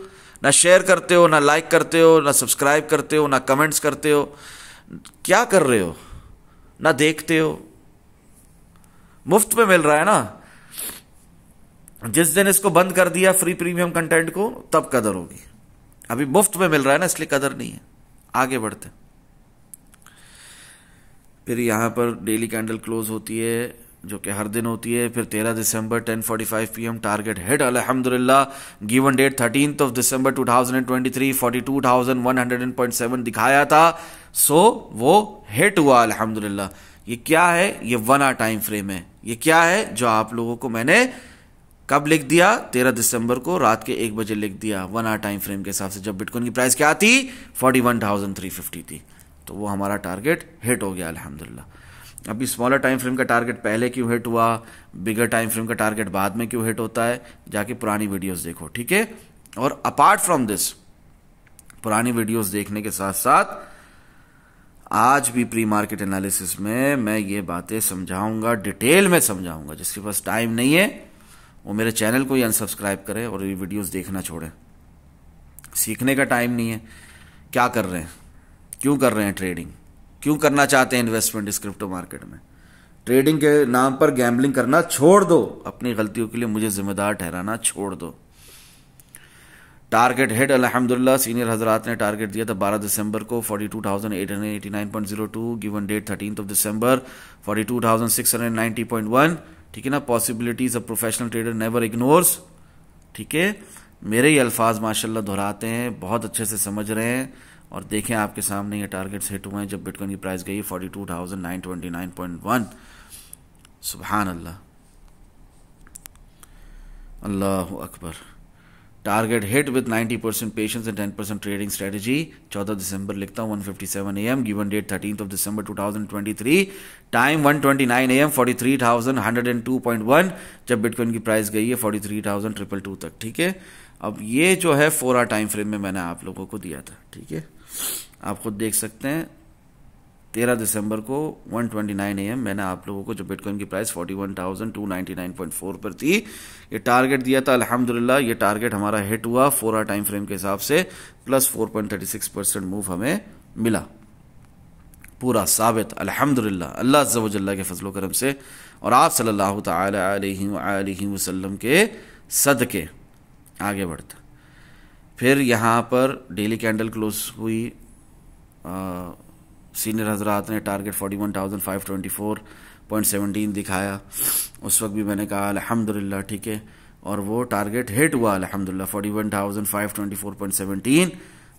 [SPEAKER 1] ना शेयर करते हो, ना लाइक करते हो, ना सब्सक्राइब करते हो, ना कमेंट्स करते हो, क्या कर रहे हो? ना देखते हो, मुफ्त में मिल रहा है ना। जिस दिन इसको बंद कर दिया फ्री प्रीमियम कंटेंट को, तब कदर होगी। अभी मुफ्त में मिल रहा है ना, इसलिए कदर नहीं है। आगे बढ़ते, फिर यहां पर डेली कैंडल क्लोज होती है जो कि हर दिन होती है। फिर 13 दिसंबर 10:45 PM टारगेट हिट अल्हम्दुलिल्लाह। गिवन डेट 13 दिसंबर 2023 42,100.7 दिखाया था, सो वो हिट हुआ अल्हम्दुलिल्लाह। ये क्या है? ये 1 आवर टाइम फ्रेम है। ये क्या है जो आप लोगों को मैंने कब लिख दिया? 13 दिसंबर को रात के 1 बजे लिख दिया, 1 आवर टाइम फ्रेम के हिसाब से, जब बिटकॉइन की प्राइस क्या थी? 41,350 थी। तो वो हमारा टारगेट हिट हो गया अल्हम्दुलिल्लाह। अभी स्मॉलर टाइम फ्रेम का टारगेट पहले क्यों हिट हुआ, बिगर टाइम फ्रेम का टारगेट बाद में क्यों हिट होता है, जाके पुरानी वीडियोस देखो, ठीक है। और अपार्ट फ्रॉम दिस, पुरानी वीडियोस देखने के साथ साथ आज भी प्री मार्केट एनालिसिस में मैं ये बातें समझाऊंगा, डिटेल में समझाऊंगा। जिसके पास टाइम नहीं है वो मेरे चैनल को ही अनसब्सक्राइब करें और ये वीडियोस देखना छोड़ें। सीखने का टाइम नहीं है। क्या कर रहे हैं, क्यों कर रहे हैं ट्रेडिंग, क्यों करना चाहते हैं इन्वेस्टमेंट इस क्रिप्टो मार्केट में? ट्रेडिंग के नाम पर गैम्बलिंग करना छोड़ दो। अपनी गलतियों के लिए मुझे जिम्मेदार ठहराना छोड़ दो। टारगेट हिट अल्हम्दुलिल्लाह। सीनियर हजरात ने टारगेट दिया था 12 दिसंबर को 42,889.02, गिवन डेट 13 दिसंबर 42,690.1। ठीक है ना। Possibilities of professional trader never ignores. ठीक है, मेरे ही अल्फाज माशाल्लाह दोहराते हैं, बहुत अच्छे से समझ रहे हैं। और देखें आपके सामने ये टारगेट्स हिट हुए हैं जब बिटकॉइन की प्राइस गई 42,929.1। सुभान अल्लाह, अल्लाह अकबर। Target hit with 90% patience and 10% trading strategy. 14 दिसंबर लिखता हूँ 1:57 AM, गिवन डेट 13 दिसंबर 2023, टाइम 1:29 AM, 43,102.1 जब बिटकॉइन की प्राइस गई है 43,222 तक। ठीक है, अब ये जो है 4 आवर टाइम फ्रेम में मैंने आप लोगों को दिया था। ठीक है, आप खुद देख सकते हैं 13 दिसंबर को 1:29 AM मैंने आप लोगों को, जो बिटकॉइन की प्राइस 41,299.4 पर थी, ये टारगेट दिया था। अल्हम्दुलिल्लाह ये टारगेट हमारा हिट हुआ 4 आवर टाइम फ्रेम के हिसाब से, प्लस 4.36% मूव हमें मिला, पूरा साबित अल्हम्दुलिल्लाह अल्लाह अज़्ज़ा व जल्ला के फजलो करम से और आप सल्लल्लाहु तआला अलैहि वसल्लम के सदके। आगे बढ़ता, फिर यहाँ पर डेली कैंडल क्लोज हुई। सीनियर हजरात ने टारगेट 41,524.17 दिखाया। उस वक्त भी मैंने कहा अल्हम्दुलिल्लाह। ठीक है, और वो टारगेट हिट हुआ अल्हम्दुलिल्लाह 41,524.17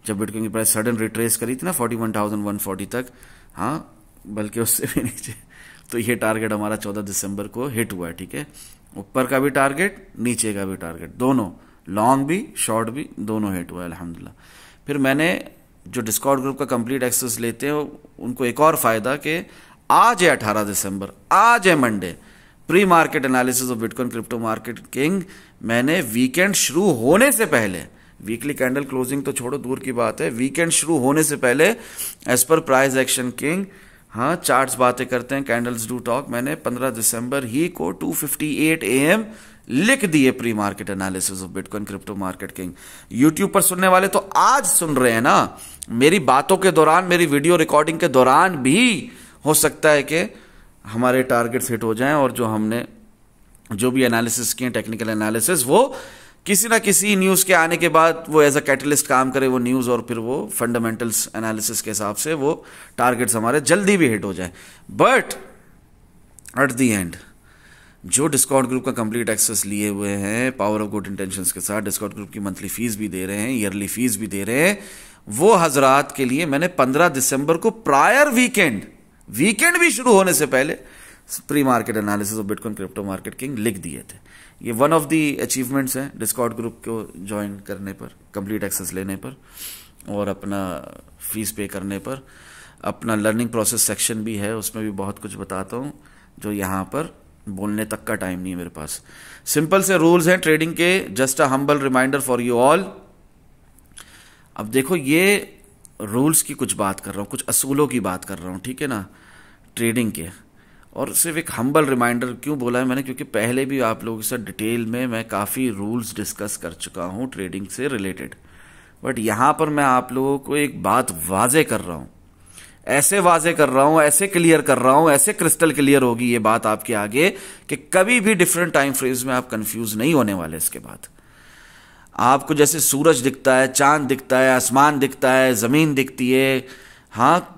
[SPEAKER 1] जब बिटकॉइन की प्राइस सडन रिट्रेस करी थी ना 41,140 तक, हाँ बल्कि उससे भी नीचे। तो ये टारगेट हमारा 14 दिसंबर को हिट हुआ है। ठीक है, ऊपर का भी टारगेट, नीचे का भी टारगेट, दोनों लॉन्ग भी शॉर्ट भी दोनों हिट हुआ है अल्हम्दुलिल्लाह। फिर मैंने जो डिस्कॉर्ड ग्रुप का कंप्लीट एक्सेस लेते हैं उनको एक और फायदा कि आज है 18 दिसंबर, आज है Monday, pre market analysis of bitcoin crypto market king मैंने वीकेंड शुरू होने से पहले, वीकली कैंडल क्लोजिंग तो छोड़ो दूर की बात है, वीकेंड शुरू होने से पहले as per price action king, हाँ चार्ट्स बातें करते हैं, कैंडल्स डू टॉक, मैंने 15 दिसंबर ही को 2:58 AM लिख दिए pre market analysis of bitcoin crypto market king. YouTube पर सुनने वाले तो आज सुन रहे हैं ना, मेरी बातों के दौरान, मेरी वीडियो रिकॉर्डिंग के दौरान भी हो सकता है कि हमारे टारगेट्स हिट हो जाएं और जो हमने जो भी एनालिसिस किए टेक्निकल एनालिसिस, वो किसी ना किसी न्यूज के आने के बाद वो एज अ कैटलिस्ट काम करे वो न्यूज, और फिर वो फंडामेंटल्स एनालिसिस के हिसाब से वो टारगेट्स हमारे जल्दी भी हिट हो जाए। बट एट द एंड जो डिस्कॉर्ड ग्रुप का कंप्लीट एक्सेस लिए हुए हैं पावर ऑफ गुड इंटेंशंस के साथ, डिस्कॉर्ड ग्रुप की मंथली फीस भी दे रहे हैं, ईयरली फीस भी दे रहे हैं, वो हजरात के लिए मैंने 15 दिसंबर को प्रायर वीकेंड भी शुरू होने से पहले pre market analysis of bitcoin crypto market king लिख दिए थे। ये वन ऑफ दी अचीवमेंट्स हैं डिस्कॉर्ड ग्रुप को ज्वाइन करने पर, कंप्लीट एक्सेस लेने पर और अपना फीस पे करने पर। अपना लर्निंग प्रोसेस सेक्शन भी है, उसमें भी बहुत कुछ बताता हूँ जो यहाँ पर बोलने तक का टाइम नहीं है मेरे पास। सिंपल से रूल्स हैं ट्रेडिंग के, just a humble reminder for you all. अब देखो ये रूल्स की कुछ बात कर रहा हूँ, कुछ असूलों की बात कर रहा हूँ, ठीक है ना, ट्रेडिंग के, और सिर्फ एक हम्बल रिमाइंडर क्यों बोला है मैंने, क्योंकि पहले भी आप लोगों के साथ डिटेल में मैं काफ़ी रूल्स डिस्कस कर चुका हूँ ट्रेडिंग से रिलेटेड। बट यहाँ पर मैं आप लोगों को एक बात वाजे कर रहा हूँ, ऐसे वाजे कर रहा हूं, ऐसे क्लियर कर रहा हूं, ऐसे क्रिस्टल क्लियर होगी ये बात आपके आगे कि कभी भी डिफरेंट टाइम फ्रेम्स में आप कंफ्यूज नहीं होने वाले। इसके बाद आपको जैसे सूरज दिखता है, चांद दिखता है, आसमान दिखता है, जमीन दिखती है, हाँ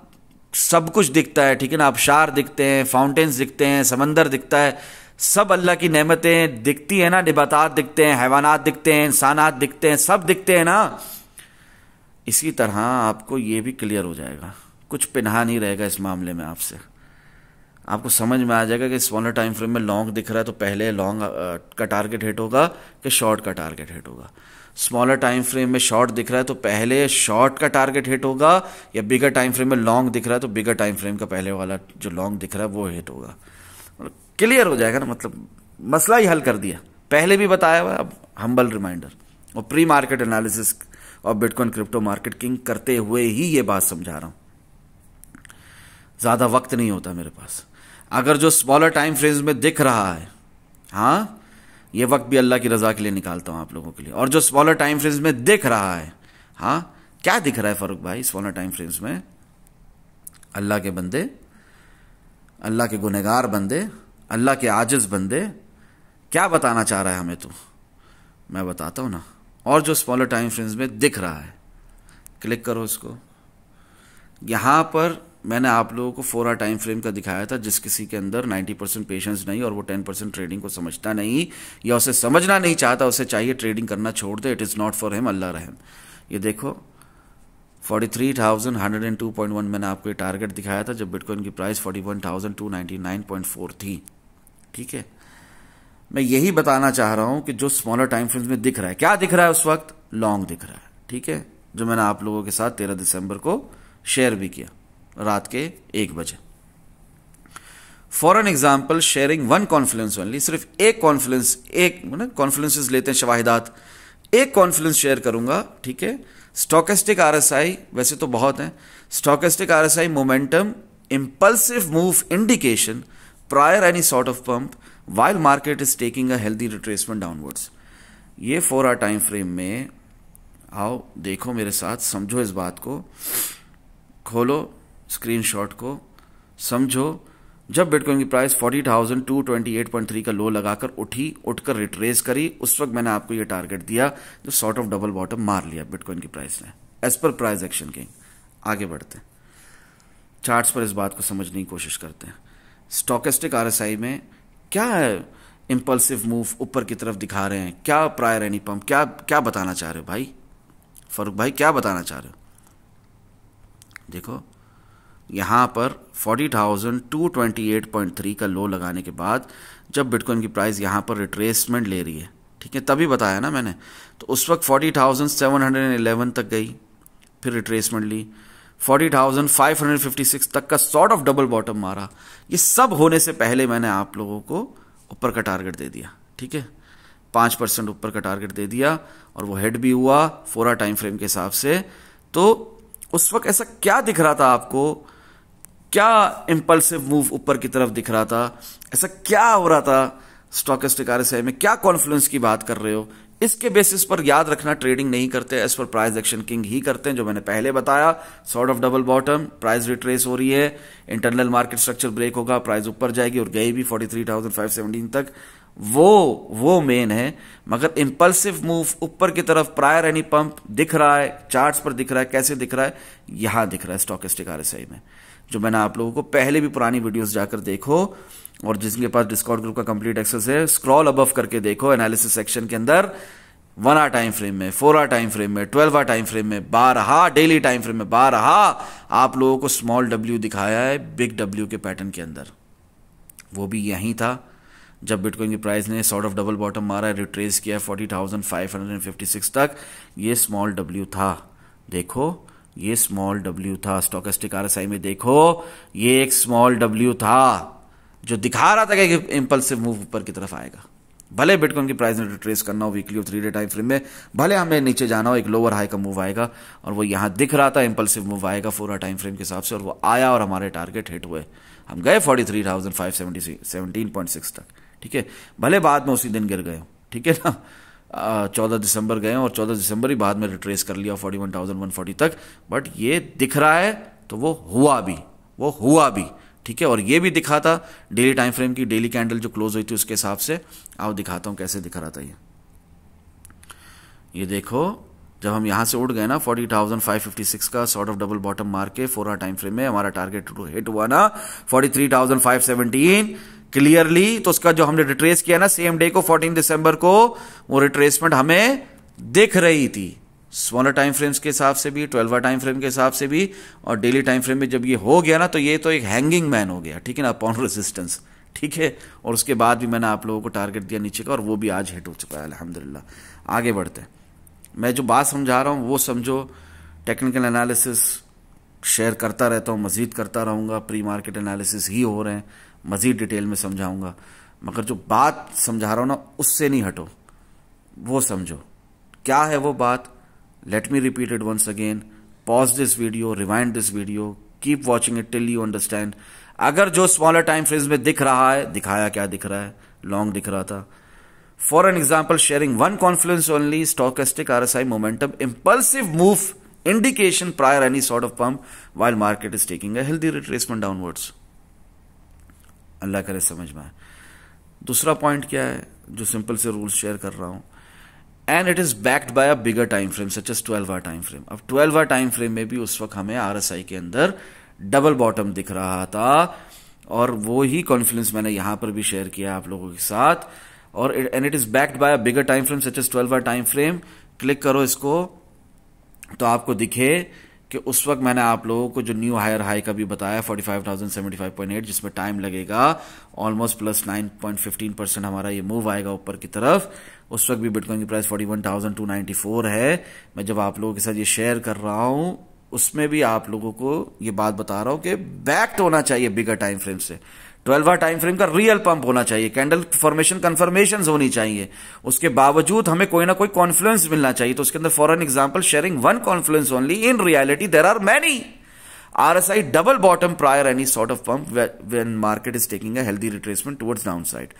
[SPEAKER 1] सब कुछ दिखता है, ठीक है ना, आबशार दिखते हैं, फाउंटेन्स दिखते हैं, समंदर दिखता है, सब अल्लाह की नेमतें दिखती है ना, निबातात दिखते हैं, हैवानात दिखते हैं, इंसानात दिखते हैं, सब दिखते हैं ना। इसी तरह आपको ये भी क्लियर हो जाएगा, कुछ पिन्हा नहीं रहेगा इस मामले में आपसे। आपको समझ में आ जाएगा कि स्मॉलर टाइम फ्रेम में लॉन्ग दिख रहा है तो पहले लॉन्ग का टारगेट हिट होगा कि शॉर्ट का टारगेट हिट होगा। स्मॉलर टाइम फ्रेम में शॉर्ट दिख रहा है तो पहले शॉर्ट का टारगेट हिट होगा, या बिगर टाइम फ्रेम में लॉन्ग दिख रहा है तो बिगर टाइम फ्रेम का पहले वाला जो लॉन्ग दिख रहा है वो हिट होगा। क्लियर हो जाएगा ना, मतलब मसला ही हल कर दिया, पहले भी बताया हुआ, अब हम्बल रिमाइंडर। और प्री मार्केट एनालिसिस और बिटकॉइन क्रिप्टो मार्केट किंग करते हुए ही ये बात समझा रहा हूं, ज्यादा वक्त नहीं होता मेरे पास। अगर जो स्मॉलर टाइम फ्रेम्स में दिख रहा है, हाँ ये वक्त भी अल्लाह की रजा के लिए निकालता हूं आप लोगों के लिए। और जो स्मॉलर टाइम फ्रेम्स में दिख रहा है, हाँ क्या दिख रहा है फारूक भाई स्मॉलर टाइम फ्रेम्स में? अल्लाह के बंदे, अल्लाह के गुनहगार बंदे, अल्लाह के आजिज बंदे, क्या बताना चाह रहा है हमें? तो मैं बताता हूं ना। और जो स्मॉलर टाइम फ्रेम्स में दिख रहा है, क्लिक करो इसको। यहां पर मैंने आप लोगों को 4 आवर टाइम फ्रेम का दिखाया था। जिस किसी के अंदर 90% पेशेंस नहीं और वो 10% ट्रेडिंग को समझता नहीं या उसे समझना नहीं चाहता, उसे चाहिए ट्रेडिंग करना छोड़ दे, it is not for him, Allah रहम। ये देखो 43,102.1 मैंने आपको ये टारगेट दिखाया था जब बिटकॉइन की प्राइस 41,299.4 थी। ठीक है, मैं यही बताना चाह रहा हूं कि जो स्मॉलर टाइम फ्रेम्स में दिख रहा है, क्या दिख रहा है उस वक्त? लॉन्ग दिख रहा है। ठीक है, जो मैंने आप लोगों के साथ 13 दिसंबर को शेयर भी किया रात के 1 बजे। For an example, sharing one confluence only, सिर्फ एक कॉन्फ्लुएंस, एक कॉन्फ्लुएंसेस लेते हैं शवाहिदात, एक कॉन्फ्लुएंस शेयर करूंगा। ठीक है, स्टोकेस्टिक आरएसआई, वैसे तो बहुत है, stochastic RSI momentum impulsive move indication prior any sort of pump while market is taking a healthy retracement downwards। ये 4 आवर टाइम फ्रेम में आओ, देखो मेरे साथ, समझो इस बात को, खोलो स्क्रीनशॉट को, समझो। जब बिटकॉइन की प्राइस 40,228.3 का लो लगाकर उठकर रिट्रेस करी, उस वक्त मैंने आपको ये टारगेट दिया, जो सॉर्ट ऑफ डबल बॉटम मार लिया बिटकॉइन की प्राइस ने as per price action king. आगे बढ़ते हैं, चार्ट्स पर इस बात को समझने की कोशिश करते हैं। स्टोकेस्टिक आरएसआई में क्या है? इंपल्सिव मूव ऊपर की तरफ दिखा रहे हैं, क्या प्रायर एनी पंप, क्या बताना चाह रहे हो भाई फारूक भाई, क्या बताना चाह रहे हो? देखो यहां पर 40,228.3 का लो लगाने के बाद जब बिटकॉइन की प्राइस यहां पर रिट्रेसमेंट ले रही है, ठीक है, तभी बताया ना मैंने, तो उस वक्त 40,711 तक गई, फिर रिट्रेसमेंट ली, 40,556 तक का सॉर्ट ऑफ डबल बॉटम मारा। ये सब होने से पहले मैंने आप लोगों को ऊपर का टारगेट दे दिया। ठीक है, 5% ऊपर का टारगेट दे दिया और वो हेड भी हुआ 4 आवर टाइम फ्रेम के हिसाब से। तो उस वक्त ऐसा क्या दिख रहा था आपको? क्या इंपल्सिव मूव ऊपर की तरफ दिख रहा था? ऐसा क्या हो रहा था स्टोकेस्टिक आरएसआई में? क्या कॉन्फ्लुएंस की बात कर रहे हो? इसके बेसिस पर याद रखना, ट्रेडिंग नहीं करते, as per price action king ही करते हैं। जो मैंने पहले बताया, sort of double bottom, price retrace हो रही है, इंटरनल मार्केट स्ट्रक्चर ब्रेक होगा, प्राइस ऊपर जाएगी और गई भी 43,517 तक, वो मेन है। मगर इंपल्सिव मूव ऊपर की तरफ, प्रायर एनी पंप दिख रहा है, चार्ट्स पर दिख रहा है, कैसे दिख रहा है? यहां दिख रहा है स्टोकेस्टिक आरएसआई में, जो मैंने आप लोगों को पहले भी पुरानी वीडियोस जाकर देखो, और जिसके पास डिस्कॉर्ड ग्रुप का कंप्लीट एक्सेस है, स्क्रॉल अबव करके देखो एनालिसिस सेक्शन के अंदर, 1 आवर टाइम फ्रेम में, 4 आवर टाइम फ्रेम में, 12 आवर टाइम फ्रेम में, 12 डेली टाइम फ्रेम में, 12 आप लोगों को स्मॉल डब्ल्यू दिखाया है बिग डब्ल्यू के पैटर्न के अंदर। वो भी यही था जब बिटकॉइन की प्राइस ने सॉर्ट ऑफ डबल बॉटम मारा, रिट्रेस किया 40,556 तक, ये स्मॉल डब्ल्यू था। देखो ये स्मॉल डब्ल्यू था स्टोकेस्टिक आरएसआई में, देखो ये एक स्मॉल डब्ल्यू था जो दिखा रहा था कि इंपल्सिव मूव ऊपर की तरफ आएगा। भले बिटकॉइन की प्राइस ने रिट्रेस करना हो वीकली और 3 डे टाइम फ्रेम में, भले हमें नीचे जाना हो, एक लोअर हाई का मूव आएगा, और वो यहां दिख रहा था इंपल्सिव मूव आएगा 4 आवर टाइम फ्रेम के हिसाब से, और वो आया और हमारे टारगेट हिट हुए। हम गए 43,517.6 तक। ठीक है, भले बाद में उसी दिन गिर गए, ठीक है ना, 14 दिसंबर गए और 14 दिसंबर ही बाद में रिट्रेस कर लिया 41,140 तक, बट ये दिख रहा है तो वो हुआ भी। ठीक है, और ये भी दिखा था डेली टाइम फ्रेम की डेली कैंडल जो क्लोज हुई थी उसके हिसाब से। आओ दिखाता हूं कैसे दिख रहा था ये देखो, जब हम यहां से उठ गए ना 40,556 का सॉर्ट ऑफ डबल बॉटम मार के 4 आवर टाइम फ्रेम में, हमारा टारगेट हिट हुआ ना 43,517 क्लियरली। तो उसका जो हमने रिट्रेस किया ना सेम डे को 14 दिसंबर को, वो रिट्रेसमेंट हमें दिख रही थी स्मॉलर टाइम फ्रेम्स के हिसाब से भी, 12 टाइम फ्रेम के हिसाब से भी, और डेली टाइम फ्रेम में जब ये हो गया ना, तो ये तो एक हैंगिंग मैन हो गया, ठीक है ना, अपॉन रेजिस्टेंस। ठीक है, और उसके बाद भी मैंने आप लोगों को टारगेट दिया नीचे का, और वो भी आज हिट हो चुका है अल्हम्दुलिल्लाह। आगे बढ़ते हैं, मैं जो बात समझा रहा हूं वो समझो। टेक्निकल एनालिसिस शेयर करता रहता हूं, मजीद करता रहूंगा, प्री मार्केट एनालिसिस ही हो रहे हैं, मजीद डिटेल में समझाऊंगा, मगर जो बात समझा रहा हूं ना उससे नहीं हटो, वो समझो क्या है वो बात। Let me repeat it once again. Pause this video, rewind this video, keep watching it till you understand. अगर जो स्मॉलर टाइम फ्रेम्स में दिख रहा है, दिखाया क्या दिख रहा है? लॉन्ग दिख रहा था For an example, sharing one confluence only, stochastic RSI momentum, impulsive move, indication prior any sort of pump while market is taking a healthy retracement downwards. अल्लाह करे समझ में आए। दूसरा पॉइंट क्या है जो सिंपल से रूल्स शेयर कर रहा हूं, and it is backed by a bigger time frame such as 12 hour time frame. अब 12 आवर टाइम फ्रेम में भी उस वक्त हमें आरएसआई के अंदर डबल बॉटम दिख रहा था, और वो ही कॉन्फ्लुएंस मैंने यहां पर भी शेयर किया आप लोगों के साथ। और and it is backed by a bigger time frame such as 12 hour time frame. Click करो इसको तो आपको दिखे कि उस वक्त मैंने आप लोगों को जो न्यू हायर हाई का भी बताया 45,075.8, जिसमें टाइम लगेगा ऑलमोस्ट प्लस 9.15% हमारा ये मूव आएगा ऊपर की तरफ। उस वक्त भी बिटकॉइन की प्राइस 41,294 है। मैं जब आप लोगों के साथ ये शेयर कर रहा हूं उसमें भी आप लोगों को ये बात बता रहा हूं कि बैक्ड होना चाहिए बिगर टाइम फ्रेम से। 12 आवर टाइम फ्रेम का रियल पंप होना चाहिए, कैंडल फॉर्मेशन कंफर्मेशन होनी चाहिए, उसके बावजूद हमें कोई ना कोई कॉन्फ्लुएंस मिलना चाहिए। तो उसके अंदर for an example sharing one confluence only, in reality there are many. RSI double bottom prior any sort of pump when market is taking a healthy retracement towards downside।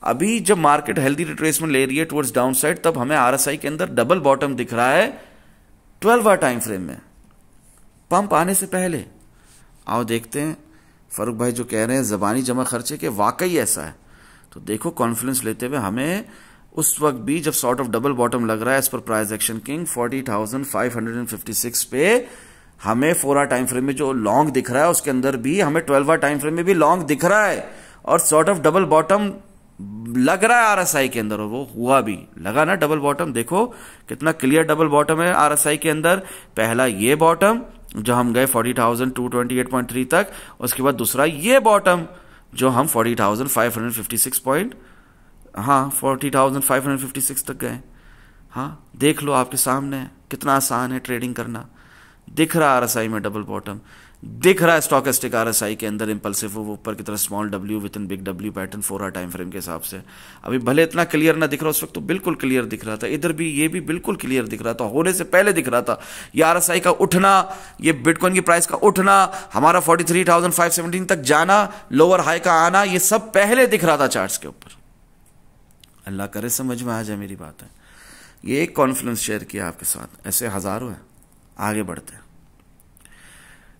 [SPEAKER 1] अभी जब मार्केट हेल्दी रिट्रेसमेंट ले रही है टुवर्ड्स डाउनसाइड, तब हमें RSI के अंदर डबल बॉटम दिख रहा है 12 आवर टाइम फ्रेम में, पंप आने से पहले। आओ देखते हैं फारूक भाई जो कह रहे हैं जबानी जमा खर्चे के, वाकई ऐसा है। तो देखो कॉन्फ्लुएंस लेते हुए हमें उस वक्त भी जब सॉर्ट ऑफ डबल बॉटम लग रहा है as per price action king 40,556 पे, हमें 4 आवर टाइम फ्रेम में जो लॉन्ग दिख रहा है उसके अंदर भी हमें 12 आवर टाइम फ्रेम में भी लॉन्ग दिख रहा है, और सॉर्ट ऑफ डबल बॉटम लग रहा है आरएसआई के अंदर, और वो हुआ भी, लगा ना डबल बॉटम। देखो कितना क्लियर डबल बॉटम है आरएसआई के अंदर। पहला ये बॉटम जो हम गए 40,228.3 तक, उसके बाद दूसरा ये बॉटम जो हम 40,556 तक गए। हाँ देख लो आपके सामने कितना आसान है ट्रेडिंग करना। दिख रहा है आरएसआई में डबल बॉटम, दिख रहा है स्टॉकेस्टिक आरएसआई के अंदर इंपल्सिव वो ऊपर की तरफ small W within big W pattern 4 hour time frame के हिसाब से। अभी भले इतना क्लियर ना दिख रहा, उस वक्त तो बिल्कुल क्लियर दिख रहा था। इधर भी ये भी बिल्कुल क्लियर दिख रहा था, होने से पहले दिख रहा था। ये आरएसआई का उठना, ये बिटकॉइन की प्राइस का उठना, हमारा 43,517 तक जाना, लोअर हाई का आना, ये सब पहले दिख रहा था चार्ट्स के ऊपर। अल्लाह करे समझ में आ जाए मेरी बात है। ये एक कॉन्फ्लुएंस शेयर किया आपके साथ, ऐसे हजारों है। आगे बढ़ते हैं।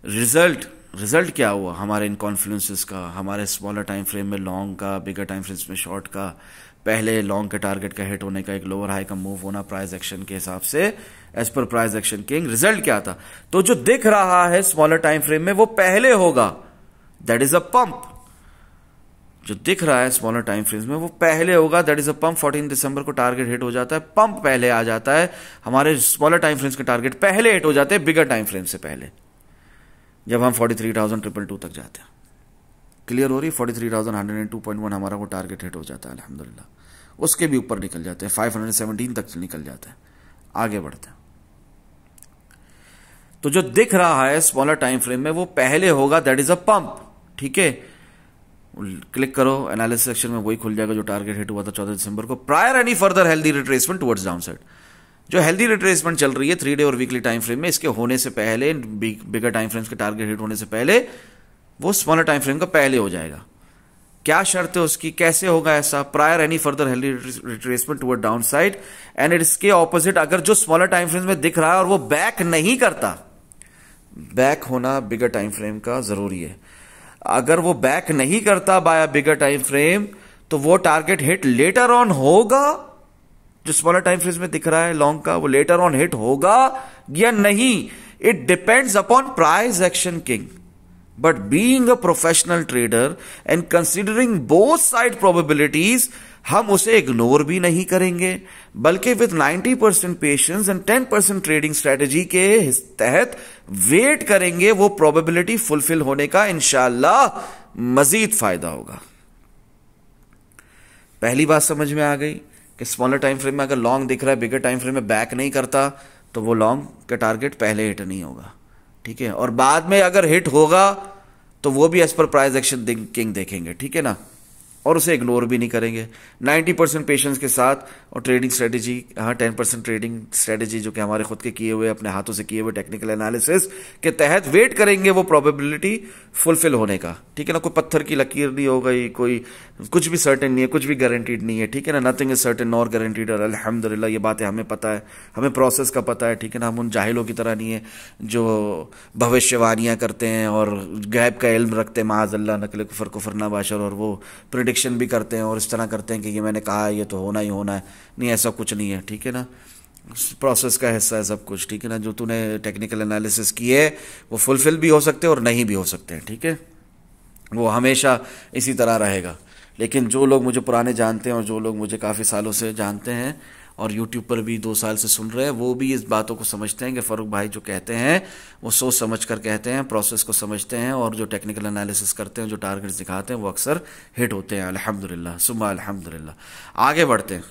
[SPEAKER 1] रिजल्ट क्या हुआ हमारे इन कॉन्फ्लुएंसेस का, हमारे स्मॉलर टाइम फ्रेम में लॉन्ग का, बिगर टाइम फ्रेम्स में शॉर्ट का, पहले लॉन्ग के टारगेट का हिट होने का, एक लोअर हाई का मूव होना प्राइस एक्शन के हिसाब से as per price action king. Result क्या था? तो जो दिख रहा है स्मॉलर टाइम फ्रेम में वो पहले होगा, दैट इज अ पंप। जो दिख रहा है स्मॉलर टाइम फ्रेम्स में वो पहले होगा, दैट इज अ पंप। 14 दिसंबर को टारगेट हिट हो जाता है, पंप पहले आ जाता है। हमारे स्मॉलर टाइम फ्रेम्स के टारगेट पहले हिट हो जाते हैं बिगर टाइम फ्रेम से पहले, जब हम 43,222 तक जाते हैं। क्लियर हो रही? 43,102.1 हमारा वो टारगेट हिट हो जाता है अल्हम्दुलिल्लाह। उसके भी ऊपर निकल जाते हैं, 517 तक निकल जाते हैं। आगे बढ़ते हैं। तो जो दिख रहा है स्मॉलर टाइम फ्रेम में वो पहले होगा, दैट इज अ पंप। ठीक है, क्लिक करो एनालिसिस सेक्शन में, वही खुल जाएगा जो टारगेट हिट हुआ था 14 दिसंबर को, prior any further healthy retracement towards downside. जो हेल्दी रिट्रेसमेंट चल रही है 3 डे और वीकली टाइम फ्रेम में, इसके होने से पहले, बिगर टाइम फ्रेम्स के टारगेट हिट होने से पहले वो स्मॉलर टाइम फ्रेम का पहले हो जाएगा। क्या शर्त है उसकी, कैसे होगा ऐसा? Prior any further healthy retracement toward downside, and इसके ऑपोजिट अगर जो स्मॉलर टाइम फ्रेम में दिख रहा है और वो बैक नहीं करता, बैक होना बिगर टाइम फ्रेम का जरूरी है। अगर वो बैक नहीं करता बाय बिगर टाइम फ्रेम, तो वो टारगेट हिट लेटर ऑन होगा। जो स्मॉलर टाइम फ्रेम में दिख रहा है लॉन्ग का, वो लेटर ऑन हिट होगा या नहीं, it depends upon price action king. But being a professional trader and considering both side probabilities, हम उसे इग्नोर भी नहीं करेंगे, बल्कि with 90% patience and 10% trading strategy के तहत वेट करेंगे वो प्रोबेबिलिटी फुलफिल होने का। इंशाअल्लाह मजीद फायदा होगा। पहली बात समझ में आ गई कि स्मॉलर टाइम फ्रेम में अगर लॉन्ग दिख रहा है, बिगर टाइम फ्रेम में बैक नहीं करता, तो वो लॉन्ग का टारगेट पहले हिट नहीं होगा। ठीक है, और बाद में अगर हिट होगा तो वो भी as per price action king देखेंगे। ठीक है ना, और उसे इग्नोर भी नहीं करेंगे। 90% पेशेंस के साथ और ट्रेडिंग स्ट्रेटेजी, हाँ 10% ट्रेडिंग स्ट्रेटेजी जो कि हमारे खुद के किए हुए, अपने हाथों से किए हुए टेक्निकल एनालिसिस के तहत वेट करेंगे वो प्रोबेबिलिटी फुलफिल होने का। ठीक है ना, कोई पत्थर की लकीर नहीं हो गई, कोई कुछ भी सर्टेन नहीं है, कुछ भी गारंटीड नहीं है, ठीक है ना। Nothing is certain nor guaranteed, और अल्हम्दुलिल्लाह ये बातें हमें पता है, हमें प्रोसेस का पता है, ठीक है ना। हम उन जाहिलों की तरह नहीं है जो भविष्यवाणियाँ करते हैं और गैब का इल्म रखते हैं, माअज़ल्लाह नकल कुफर ना बाशर, और वो प्रिडिक्शन भी करते हैं और इस तरह करते हैं कि ये मैंने कहा है ये तो होना ही होना है। नहीं, ऐसा कुछ नहीं है, ठीक है ना। प्रोसेस का हिस्सा है सब कुछ, ठीक है ना। जो तूने टेक्निकल एनालिसिस किए वो फुलफिल भी हो सकते हैं और नहीं भी हो सकते हैं, ठीक है। वो हमेशा इसी तरह रहेगा। लेकिन जो लोग मुझे पुराने जानते हैं और जो लोग मुझे काफ़ी सालों से जानते हैं और यूट्यूब पर भी 2 साल से सुन रहे हैं, वो भी इस बातों को समझते हैं कि फ़ारूक भाई जो कहते हैं वो सोच समझ कर कहते हैं, प्रोसेस को समझते हैं, और जो टेक्निकल एनालिसिस करते हैं, जो टारगेट्स दिखाते हैं, वो अक्सर हिट होते हैं। अल्हम्दुलिल्लाह सुम्मा अल्हम्दुलिल्लाह। आगे बढ़ते हैं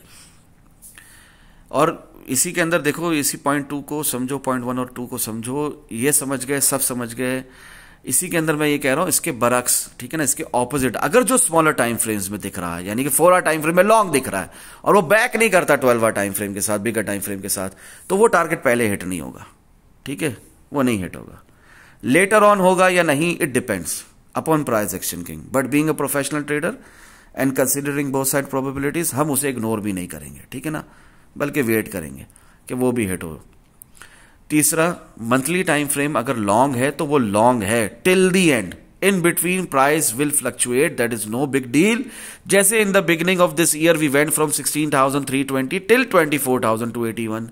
[SPEAKER 1] और इसी के अंदर देखो, इसी पॉइंट 2 को समझो, पॉइंट 1 और 2 को समझो। ये समझ गए, सब समझ गए। इसी के अंदर मैं ये कह रहा हूं, इसके बरक्स, ठीक है ना, इसके ऑपोजिट, अगर जो स्मॉलर टाइम फ्रेम्स में दिख रहा है, यानी कि 4 आवर टाइम फ्रेम में लॉन्ग दिख रहा है और वो बैक नहीं करता 12 आवर टाइम फ्रेम के साथ, बिगर टाइम फ्रेम के साथ, तो वो टारगेट पहले हिट नहीं होगा, ठीक है, वो नहीं हिट होगा। लेटर ऑन होगा या नहीं, it depends upon price action king, but being a professional trader and considering both side probabilities, हम उसे इग्नोर भी नहीं करेंगे, ठीक है ना, बल्कि वेट करेंगे कि वो भी हिट हो। तीसरा, मंथली टाइम फ्रेम अगर लॉन्ग है तो वो लॉन्ग है till the end, in between price will fluctuate, that is no big deal. जैसे in the beginning of this year we went from 16,320 till 24,281,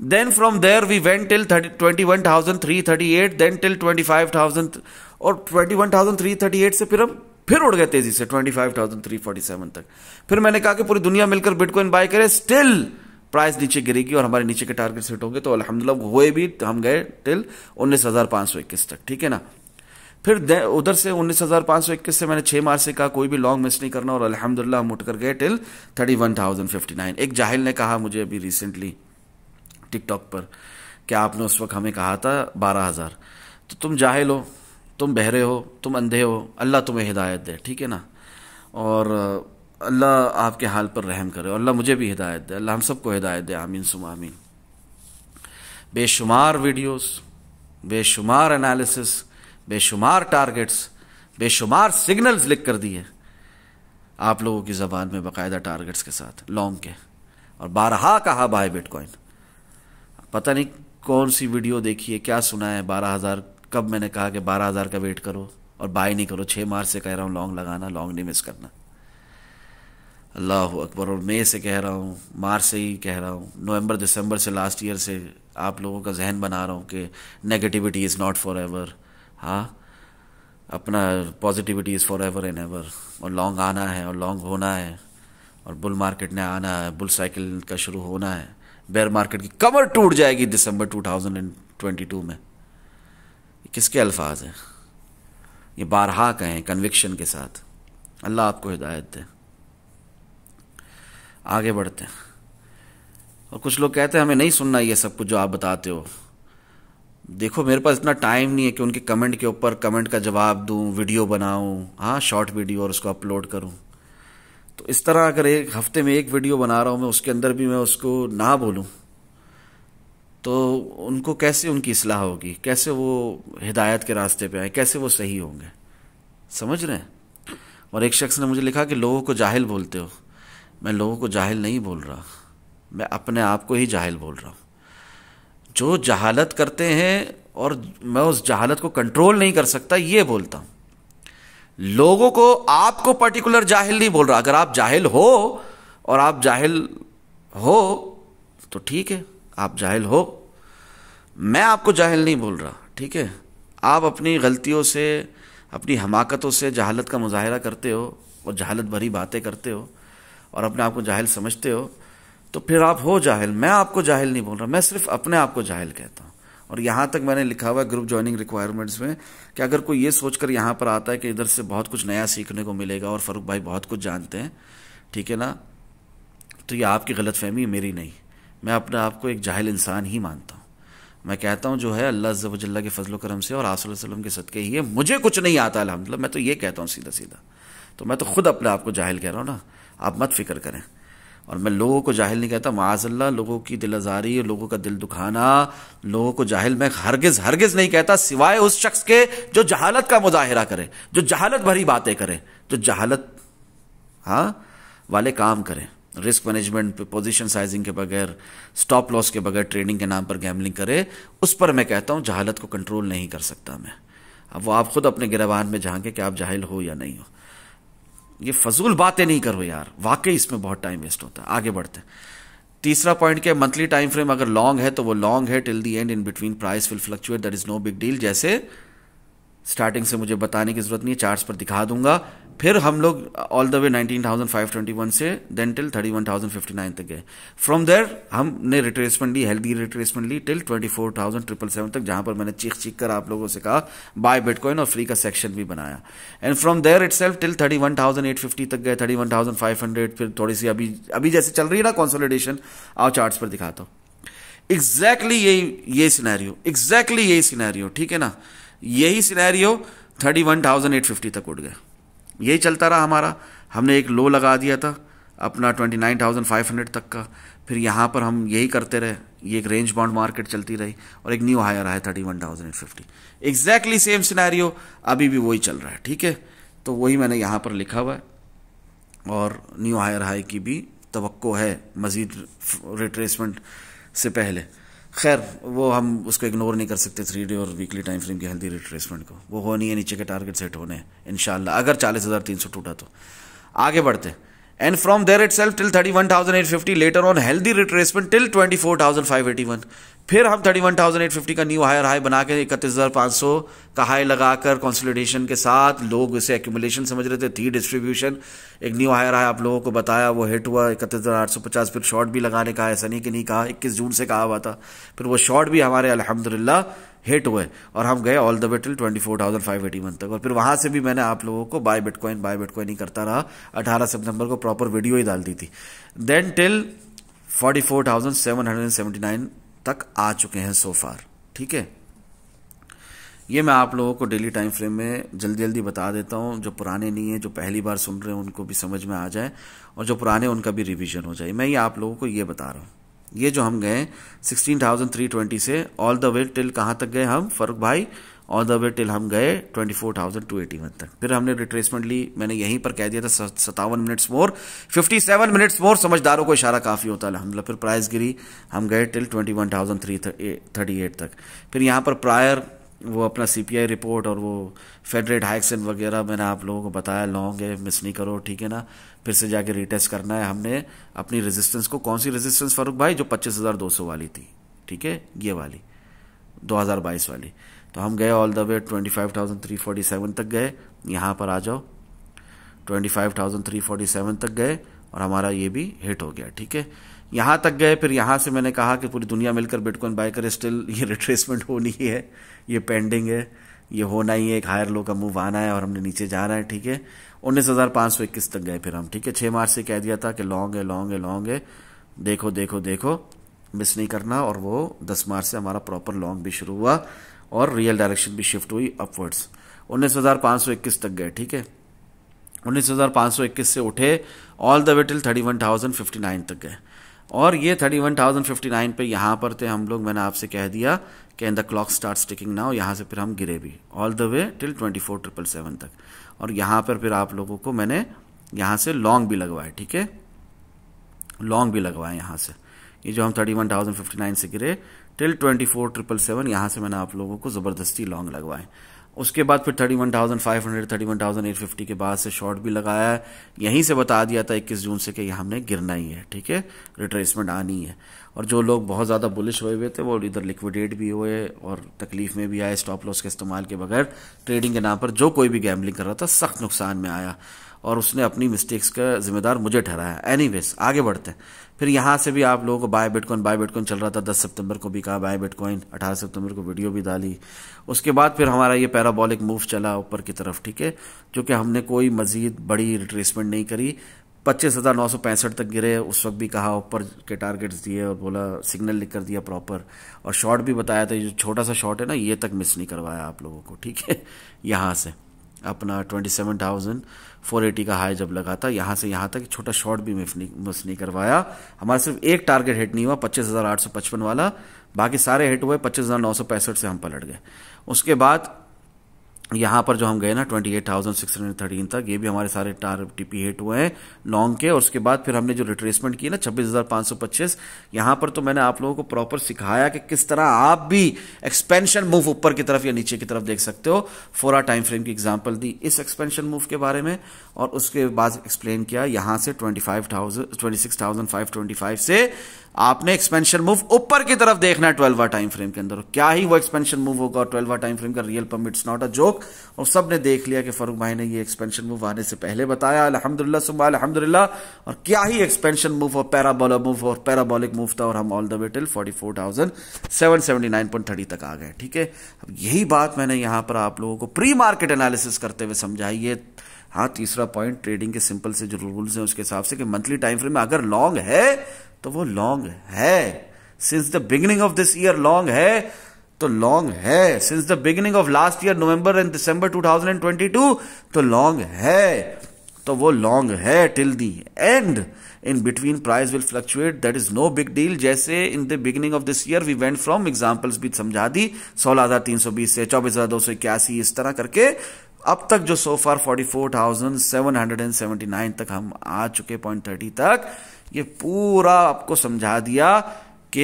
[SPEAKER 1] then from there we went till 21,338, then till 25,000, और 21,338 से फिर उड़ गए तेजी से 25,347 तक। फिर मैंने कहा कि पूरी दुनिया मिलकर बिटकॉइन बाय करे, स्टिल प्राइस नीचे गिरेगी और हमारे नीचे के टारगेट सेट होंगे, तो अल्हम्दुलिल्लाह हुए भी, हम गए टिल 19,521 तक, ठीक है ना। फिर उधर से 19,521 से मैंने 6 मार्च से कहा कोई भी लॉन्ग मिस नहीं करना, और अल्हम्दुलिल्लाह हम उठकर गए टिल 31,059। एक जाहिल ने कहा मुझे अभी रिसेंटली टिकटॉक पर कि आपने उस वक्त हमें कहा था 12,000, तो तुम जाहिल हो, तुम बहरे हो, तुम अंधे हो, अल्लाह तुम्हें हिदायत दे, ठीक है ना। और अल्लाह आपके हाल पर रहम करे, और अल्लाह मुझे भी हिदायत दे, अल्लाह हम सबको हिदायत दे, आमीन सुमा आमीन। बेशुमार वीडियोस, बेशुमार एनालिसिस, बेशुमार टारगेट्स, बेशुमार सिग्नल्स लिख कर दिए आप लोगों की ज़बान में बाकायदा टारगेट्स के साथ लॉन्ग के, और बारहा कहा बाय बिटकॉइन। पता नहीं कौन सी वीडियो देखी है, क्या सुना है 12,000, कब मैंने कहा कि 12,000 का वेट करो और बाय नहीं करो। 6 मार्च से कह रहा हूँ लॉन्ग लगाना, लॉन्ग नहीं मिस करना। अल्लाह अकबर। और मई से कह रहा हूँ, मार्च से ही कह रहा हूँ, नवंबर दिसंबर से, लास्ट ईयर से आप लोगों का जहन बना रहा हूँ कि negativity is not for ever, हाँ, अपना positivity is for ever and ever, और लॉन्ग आना है और लॉन्ग होना है, और बुल मार्केट ने आना है, बुल साइकिल का शुरू होना है, बेयर मार्केट की कमर टूट जाएगी दिसंबर 2022 में। किसके अल्फाज हैं ये, बारहा कहें कन्विक्शन के साथ। अल्लाह आपको हिदायत दे। आगे बढ़ते हैं। और कुछ लोग कहते हैं हमें नहीं सुनना ये सब कुछ जो आप बताते हो। देखो मेरे पास इतना टाइम नहीं है कि उनके कमेंट के ऊपर कमेंट का जवाब दूं, वीडियो बनाऊं, हाँ शॉर्ट वीडियो, और उसको अपलोड करूं। तो इस तरह अगर एक हफ्ते में एक वीडियो बना रहा हूं मैं, उसके अंदर भी मैं उसको ना बोलूं तो उनको कैसे उनकी इस्लाह होगी, कैसे वो हिदायत के रास्ते पे आए, कैसे वो सही होंगे, समझ रहे हैं। और एक शख्स ने मुझे लिखा कि लोगों को जाहिल बोलते हो। मैं लोगों को जाहिल नहीं बोल रहा, मैं अपने आप को ही जाहिल बोल रहा हूँ। जो जहालत करते हैं और मैं उस जहालत को कंट्रोल नहीं कर सकता, ये बोलता हूँ। लोगों को, आपको पर्टिकुलर जाहिल नहीं बोल रहा। अगर आप जाहिल हो और आप जाहिल हो तो ठीक है, आप जाहिल हो, मैं आपको जाहिल नहीं बोल रहा, ठीक है। आप अपनी गलतियों से, अपनी हमाकतों से जहालत का मुजाहिरा करते हो और जहालत भरी बातें करते हो और अपने आप को जाहिल समझते हो, तो फिर आप हो जाहिल। मैं आपको जाहिल नहीं बोल रहा, मैं सिर्फ अपने आप को जाहिल कहता हूँ। और यहाँ तक मैंने लिखा हुआ है ग्रुप ज्वाइनिंग रिक्वायरमेंट्स में कि अगर कोई ये सोचकर यहाँ पर आता है कि इधर से बहुत कुछ नया सीखने को मिलेगा और फ़ारूक भाई बहुत कुछ जानते हैं, ठीक है ना, तो ये आपकी गलतफहमी, मेरी नहीं। मैं अपने आप को एक जाहिल इंसान ही मानता हूँ। मैं कहता हूँ जो है अल्लाह अज़्ज़ा व जल्ला के फजल करम से और आसुल सल्लम के सदक़े ही है। मुझे कुछ नहीं आता अल्हम्दुलिल्लाह, मैं तो ये कहता हूँ सीधा सीधा। तो मैं तो खुद अपने आप को जाहिल कह रहा हूँ ना, आप मत फिक्र करें। और मैं लोगों को जाहिल नहीं कहता, माअज़ल्लाह, लोगों की दिल आज़ारी, लोगों का दिल दुखाना, लोगों को जाहिल मैं हरगिज़ हरगिज़ नहीं कहता, सिवाय उस शख्स के जो जहालत का मुजाहिरा करे, जो जहालत भरी बातें करे, जो जहालत हाँ वाले काम करें, रिस्क मैनेजमेंट पे, पोजीशन साइजिंग के बगैर, स्टॉप लॉस के बगैर ट्रेडिंग के नाम पर गैम्बलिंग करे, उस पर मैं कहता हूँ जहालत को कंट्रोल नहीं कर सकता मैं। अब वो आप खुद अपने गिरबान में झांके कि आप जाहिल हो या नहीं हो। ये फजूल बातें नहीं करो यार, वाकई इसमें बहुत टाइम वेस्ट होता है। आगे बढ़ते हैं। तीसरा पॉइंट क्या, मंथली टाइम फ्रेम अगर लॉन्ग है तो वो लॉन्ग है till the end, in between price will fluctuate, that is no big deal. जैसे स्टार्टिंग से मुझे बताने की जरूरत नहीं है, चार्ट्स पर दिखा दूंगा। फिर हम लोग ऑल द वे 19,521 से देन टिल 31,059 तक गए। फ्रॉम देयर हमने रिट्रेसमेंट ली, हेल्दी रिट्रेसमेंट ली टिल 24,777 तक, जहां पर मैंने चीख चीख कर आप लोगों से कहा बाय बिटकॉइन और फ्री का सेक्शन भी बनाया। And from there itself till 31,850 तक गए, 31,500, फिर थोड़ी सी अभी जैसे चल रही है ना कंसोलिडेशन, आओ चार्ट्स पर दिखाता हूं। एग्जैक्टली ये सिनेरियो, एग्जैक्टली यही सिनेरियो, ठीक है ना, यही सिनेरियो 31,850 तक उठ गया। यही चलता रहा हमारा। हमने एक लो लगा दिया था अपना 29,500 तक का, फिर यहाँ पर हम यही करते रहे, ये एक रेंज बाउंड मार्केट चलती रही और एक न्यू हायर आया 31,850। एग्जैक्टली सेम सिनेरियो अभी भी वही चल रहा है, ठीक है। तो वही मैंने यहाँ पर लिखा हुआ है, और न्यू हायर हाई की भी तवक्को है मजीद रिट्रेसमेंट से पहले। खैर वो हम उसको इग्नोर नहीं कर सकते 3 डे और वीकली टाइम फ्रेम की हेल्दी रिट्रेसमेंट को, वो होनी है, नीचे के टारगेट सेट होने हैं इंशाल्लाह, अगर 40,300 टूटा तो। आगे बढ़ते। And from there itself till 31,850, later on healthy retracement till 24,581। फिर हम 31,850 का न्यू हायर हाई बना के 31,500 का हाई लगाकर कंसोलिडेशन के साथ, लोग इसे एक्यूमुलेशन समझ रहे थे, थी डिस्ट्रीब्यूशन, एक न्यू हायर हाई आप लोगों को बताया, वो हिट हुआ 31,850। फिर शॉर्ट भी लगाने का, ऐसा नहीं कि नहीं कहा, 21 जून से कहा हुआ था, फिर वो शॉर्ट भी हमारे अल्हम्दुलिल्लाह हिट हुए और हम गए ऑल द वे टिल 24,581 तक। और फिर वहां से भी मैंने आप लोगों को बाय बिटकॉइन ही करता रहा, 18 सितंबर को प्रॉपर वीडियो ही डाल दी थी। देन टिल 44,779 तक आ चुके हैं सो फार, ठीक है। ये मैं आप लोगों को डेली टाइम फ्रेम में जल्दी जल्दी बता देता हूं, जो पुराने नहीं है, जो पहली बार सुन रहे हैं उनको भी समझ में आ जाए, और जो पुराने उनका भी रिवीजन हो जाए। मैं ये आप लोगों को ये बता रहा हूं, ये जो हम गए 16,320 से ऑल द वे टिल कहां तक गए हम फारूक भाई, ऑल द वे टिल हम गए 24,281 तक। फिर हमने रिट्रेसमेंट ली, मैंने यहीं पर कह दिया था 57 मिनट्स मोर, 57 मिनट्स मोर, समझदारों को इशारा काफी होता है अल्हम्दुलिल्लाह। फिर प्राइस गिरी, हम गए टिल 21,338 तक। फिर यहाँ पर प्रायर वो अपना CPI रिपोर्ट और वो फेड रेट हाइक्स वगैरह मैंने आप लोगों को बताया, लॉन्ग है, मिस नहीं करो, ठीक है ना। फिर से जाके रीटेस्ट करना है हमने अपनी रेजिस्टेंस को। कौन सी रेजिस्टेंस फारूक भाई? जो 25,200 वाली थी, ठीक है, ये वाली 2022 वाली। तो हम गए ऑल द वे 25,347 तक गए, यहाँ पर आ जाओ 25,347 तक गए और हमारा ये भी हिट हो गया, ठीक है, यहाँ तक गए। फिर यहाँ से मैंने कहा कि पूरी दुनिया मिलकर बिटकॉइन बाय करे, स्टिल ये रिट्रेसमेंट होनी है, ये पेंडिंग है, ये होना ही है, एक हायर लो का मूव आना है और हमने नीचे जाना है, ठीक है। 19,521 तक गए फिर हम, ठीक है। 6 मार्च से कह दिया था कि लॉन्ग है, लॉन्ग है, लॉन्ग है, देखो देखो देखो, मिस नहीं करना। और वो 10 मार्च से हमारा प्रॉपर लॉन्ग भी शुरू हुआ और रियल डायरेक्शन भी शिफ्ट हुई अपवर्ड्स। 19,521 तक गए, ठीक है। 19,521 से उठे ऑल द वे टिल 31,059 तक गए, और ये 31,059 पे यहाँ पर थे हम लोग। मैंने आपसे कह दिया कि in the clock start ticking now, यहाँ से फिर हम गिरे भी ऑल द वे टिल 24,777 तक। और यहाँ पर फिर आप लोगों को मैंने यहाँ से लॉन्ग भी लगवाए, ठीक है, लॉन्ग भी लगवाए यहाँ से। ये जो हम 31,059 से गिरे टिल 24,777, यहाँ से मैंने आप लोगों को ज़बरदस्ती लॉन्ग लगवाए। उसके बाद फिर 31,500, 31,850 के बाद से शॉर्ट भी लगाया है। यहीं से बता दिया था 21 जून से कि यह हमने गिरना ही है, ठीक है, रिट्रेसमेंट आनी है। और जो लोग बहुत ज़्यादा बुलिश हुए थे वो इधर लिक्विडेट भी हुए और तकलीफ में भी आए, स्टॉप लॉस के इस्तेमाल के बगैर ट्रेडिंग के नाम पर। जो कोई भी गैम्बलिंग कर रहा था सख्त नुकसान में आया और उसने अपनी मिस्टेक्स का जिम्मेदार मुझे ठहराया। एनीवेज आगे बढ़ते हैं। फिर यहाँ से भी आप लोगों को बाय बिटकॉइन चल रहा था, 10 सितंबर को भी कहा बाय बिटकॉइन, 18 सितंबर को वीडियो भी डाली। उसके बाद फिर हमारा ये पैराबोलिक मूव चला ऊपर की तरफ, ठीक है, जो कि हमने कोई मजीद बड़ी रिट्रेसमेंट नहीं करी। 25,965 तक गिरे, उस वक्त भी कहा, ऊपर के टारगेट्स दिए और बोला, सिग्नल लिख कर दिया प्रॉपर, और शॉर्ट भी बताया था। जो छोटा सा शॉर्ट है ना, ये तक मिस नहीं करवाया आप लोगों को, ठीक है। यहाँ से अपना 27,480 का हाई जब लगा था, यहाँ से यहाँ तक छोटा शॉर्ट भी मिस नहीं करवाया। हमारा सिर्फ एक टारगेट हिट नहीं हुआ 25,855 वाला, बाकी सारे हिट हुए। 25,965 से हम पलट गए। उसके बाद यहाँ पर जो हम गए ना 28,613 तक, ये भी हमारे सारे टीपी हिट हुए हैं लॉन्ग के। और उसके बाद फिर हमने जो रिट्रेसमेंट की ना 26,525, यहाँ पर तो मैंने आप लोगों को प्रॉपर सिखाया कि किस तरह आप भी एक्सपेंशन मूव ऊपर की तरफ या नीचे की तरफ देख सकते हो। 4 आवर टाइम फ्रेम की एग्जांपल दी इस एक्सपेंशन मूव के बारे में, और उसके बाद एक्सप्लेन किया यहाँ से 26,525 से आपने एक्सपेंशन मूव ऊपर की तरफ देखना है 12 आवर टाइम फ्रेम के अंदर। क्या ही वो एक्सपेंशन मूव होगा, और 12 आवर टाइम फ्रेम का real pump, it's not a joke. और सबने देख लिया कि फारूक भाई ने ये एक्सपेंशन मूव आने से पहले बताया, अल्हम्दुलिल्लाह सुब्हान अल्हम्दुलिल्लाह। और क्या ही एक्सपेंशन मूव और पैराबोलिक मूव था, और हम ऑल द वे टिल 44,779.30 तक आ गए। ठीक है, अब यही बात मैंने यहां पर आप लोगों को प्री मार्केट एनालिसिस करते हुए समझाई है। हाँ, तीसरा पॉइंट ट्रेडिंग के सिंपल से जो रूल्स हैं उसके हिसाब से कि मंथली टाइम फ्रेम में अगर लॉन्ग है तो वो लॉन्ग है। Since the beginning of this year long है तो लॉन्ग है। Since the beginning of last year November end December 2022 तो लॉन्ग है, तो वो लॉन्ग है till the end. In between price will fluctuate, that is no big deal. जैसे in the beginning of this year we went from, examples भी समझा दी, 16,320 से 24,281, इस तरह करके अब तक जो सो फार 44,779 तक हम आ चुके, 0.30 तक। ये पूरा आपको समझा दिया कि